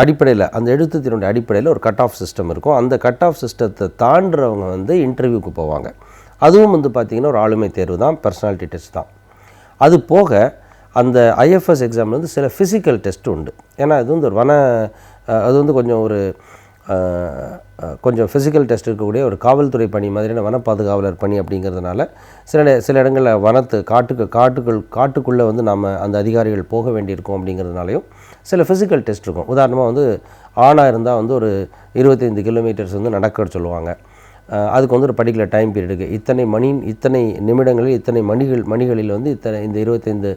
அடிப்படையில் அந்த எழுத்துத்தினுடைய அடிப்படையில் ஒரு கட் ஆஃப் சிஸ்டம் இருக்கும். அந்த கட் ஆஃப் சிஸ்டத்தை தாண்டுறவங்க வந்து இன்டர்வியூக்கு போவாங்க. அதுவும் வந்து பார்த்திங்கன்னா ஒரு ஆளுமை தேர்வு தான், பர்சனாலிட்டி டெஸ்ட் தான். அது போக அந்த ஐஎஃப்எஸ் எக்ஸாமில் வந்து சில ஃபிசிக்கல் டெஸ்ட் உண்டு. ஏன்னா அது வந்து ஒரு அது வந்து கொஞ்சம் ஃபிசிக்கல் டெஸ்ட் இருக்கக்கூடிய ஒரு காவல்துறை பணி மாதிரியான வன பாதுகாவலர் பணி அப்படிங்கிறதுனால சில இடங்களில் காட்டுக்குள்ளே வந்து நம்ம அந்த அதிகாரிகள் போக வேண்டியிருக்கோம் அப்படிங்கிறதுனாலையும் சில ஃபிசிக்கல் டெஸ்ட் இருக்கும். உதாரணமாக வந்து ஆணாக இருந்தால் வந்து ஒரு 25 கிலோமீட்டர்ஸ் வந்து நடக்க சொல்லுவாங்க. அதுக்கு வந்து ஒரு பர்டிகுலர் டைம் பீரியடுக்கு இத்தனை நிமிடங்களில் இத்தனை மணிகளில் வந்து இந்த 25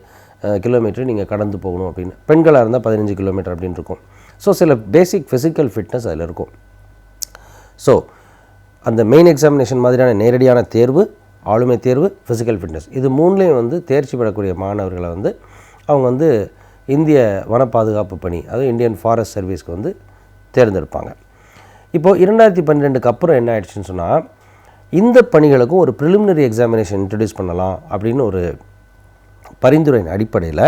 கிலோமீட்டர் நீங்கள் கடந்து போகணும் அப்படின்னு. பெண்களாக இருந்தால் 15 கிலோமீட்டர் அப்படின்னு இருக்கும். ஸோ சில பேசிக் ஃபிசிக்கல் ஃபிட்னஸ் அதில் இருக்கும். ஸோ அந்த மெயின் எக்ஸாமினேஷன் மாதிரியான நேரடியான தேர்வு, ஆளுமை தேர்வு, ஃபிசிக்கல் ஃபிட்னஸ், இது 3லேயும் வந்து தேர்ச்சி பெறக்கூடிய மாணவர்களை வந்து அவங்க வந்து இந்திய வன பாதுகாப்பு பணி, அதாவது இந்தியன் ஃபாரஸ்ட் சர்வீஸ்க்கு வந்து தேர்ந்தெடுப்பாங்க. இப்போது 2012க்கு அப்புறம் என்ன ஆயிடுச்சுன்னு சொன்னால், இந்த பணிகளுக்கும் ஒரு ப்ரிலிமினரி எக்ஸாமினேஷன் இன்ட்ரடியூஸ் பண்ணலாம் அப்படின்னு ஒரு பரிந்துரையின் அடிப்படையில்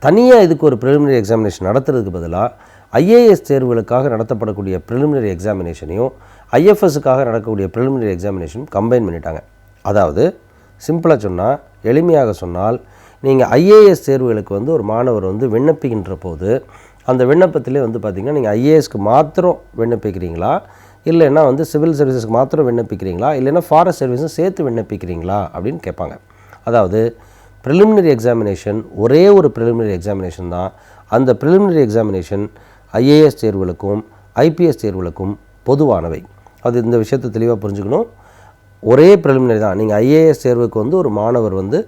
தனியாக இதுக்கு ஒரு ப்ரிலிமினரி எக்ஸாமினேஷன் நடத்துறதுக்கு பதிலாக ஐஏஎஸ் தேர்வுகளுக்காக நடத்தப்படக்கூடிய ப்ரிலிமினரி எக்ஸாமினேஷனையும் ஐஎஃப்எஸ்ஸுக்காக நடக்கக்கூடிய ப்ரிலிமினரி எக்ஸாமினேஷனும் கம்பைன் பண்ணிட்டாங்க. அதாவது சிம்பிளாக சொன்னால், எளிமையாக சொன்னால், நீங்கள் ஐஏஎஸ் தேர்வுகளுக்கு வந்து ஒரு மாணவர் வந்து விண்ணப்பிக்கின்ற போது அந்த விண்ணப்பத்திலே வந்து பார்த்திங்கன்னா நீங்கள் ஐஏஎஸ்க்கு மாத்திரம் விண்ணப்பிக்கிறீங்களா, இல்லைன்னா வந்து சிவில் சர்வீசஸ்க்கு மாத்திரம் விண்ணப்பிக்கிறீங்களா, இல்லைன்னா ஃபாரஸ்ட் சர்வீஸும் சேர்த்து விண்ணப்பிக்கிறீங்களா அப்படின்னு கேட்பாங்க. அதாவது ப்ரிலிமினரி எக்ஸாமினேஷன் ஒரே ஒரு ப்ரிலிமினரி எக்ஸாமினேஷன் தான். அந்த ப்ரிலிமினரி எக்ஸாமினேஷன் ஐஏஎஸ் தேர்வுகளுக்கும் ஐபிஎஸ் தேர்வுகளுக்கும் பொதுவானவை. அது இந்த விஷயத்தை தெளிவாக புரிஞ்சுக்கணும். ஒரே ப்ரிலிமினரி தான். நீங்கள் ஐஏஎஸ் தேர்வுக்கு வந்து ஒரு மாணவர் வந்து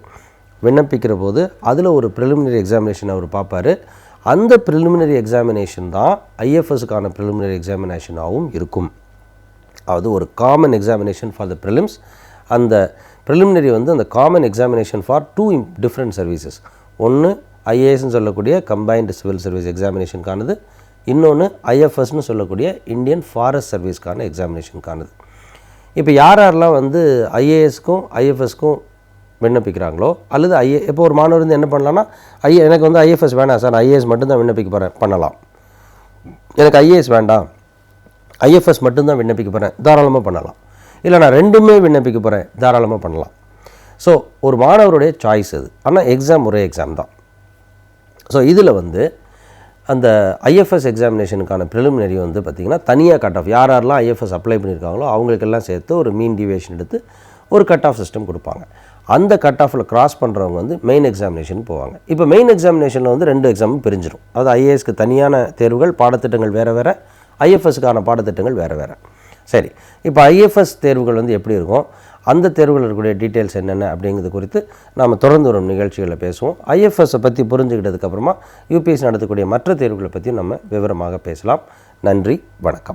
விண்ணப்பிக்கிற போது அதில் ஒரு ப்ரிலிமினரி எக்ஸாமினேஷன் அவர் பார்ப்பார். அந்த ப்ரிலிமினரி எக்ஸாமினேஷன் தான் ஐஎஃப்எஸ்ஸுக்கான ப்ரிலிமினரி எக்ஸாமினேஷனாகவும் இருக்கும். அது ஒரு common examination for the prelims. அந்த ப்ரிலிமினரி வந்து அந்த common examination for 2 different services. ஒன்று ஐஏஎஸ்ன்னு சொல்லக்கூடிய கம்பைன்டு சிவில் சர்வீஸ் எக்ஸாமினேஷனுக்கானது, இன்னொன்று ஐஎஃப்எஸ்ன்னு சொல்லக்கூடிய இந்தியன் ஃபாரஸ்ட் சர்வீஸ்க்கான எக்ஸாமினேஷனுக்கானது. இப்போ யாரெல்லாம் வந்து ஐஏஎஸ்க்கும் ஐஎஃப்எஸ்க்கும் விண்ணப்பிக்கிறாங்களோ, அல்லது இப்போ ஒரு மாணவர் வந்து என்ன பண்ணலான்னா, எனக்கு வந்து ஐஎஃப்எஸ் வேண்டாம் சார், நான் ஐஏஎஸ் மட்டும்தான் விண்ணப்பிக்க போகிறேன் பண்ணலாம். எனக்கு ஐஏஎஸ் வேண்டாம், ஐஎஃப்எஸ் மட்டும்தான் விண்ணப்பிக்க போகிறேன், தாராளமாக பண்ணலாம். இல்லை நான் ரெண்டுமே விண்ணப்பிக்க போகிறேன், தாராளமாக பண்ணலாம். ஸோ ஒரு மாணவருடைய சாய்ஸ் அது. ஆனால் எக்ஸாம் ஒரே எக்ஸாம் தான். ஸோ இதில் வந்து அந்த ஐஎஃப்எஸ் எக்ஸாமினேஷனுக்கான ப்ரிலிமினரி வந்து பார்த்திங்கன்னா தனியாக கட் ஆஃப், யாரெல்லாம் ஐஎஃப்எஸ் அப்ளை பண்ணியிருக்காங்களோ அவங்களுக்கெல்லாம் சேர்த்து ஒரு மீன் டிவியேஷன் எடுத்து ஒரு கட் ஆஃப் சிஸ்டம் கொடுப்பாங்க. அந்த கட் ஆஃபில் கிராஸ் பண்ணுறவங்க வந்து மெயின் எக்ஸாமினேஷன் போவாங்க. இப்போ மெயின் எக்ஸாமினேஷனில் வந்து 2 எக்ஸாமும் பிரிஞ்சிடும். அதாவது ஐஏஎஸ்க்கு தனியான தேர்வுகள், பாடத்திட்டங்கள் வேறு வேறு, ஐஎஃப்எஸ்க்கான பாடத்திட்டங்கள் வேறு வேறு. சரி, இப்போ ஐஎஃப்எஸ் தேர்வுகள் வந்து எப்படி இருக்கும், அந்த தேர்வுகள் இருக்கக்கூடிய டீட்டெயில்ஸ் என்னென்ன அப்படிங்கிறது குறித்து நாம் தொடர்ந்து வரும் நிகழ்ச்சிகளில் பேசுவோம். ஐஎஃப்எஸ்ஸை பற்றி புரிஞ்சுக்கிட்டதுக்கப்புறமா யூபிஎஸ்சி நடத்தக்கூடிய மற்ற தேர்வுகளை பற்றி நம்ம விவரமாக பேசலாம். நன்றி, வணக்கம்.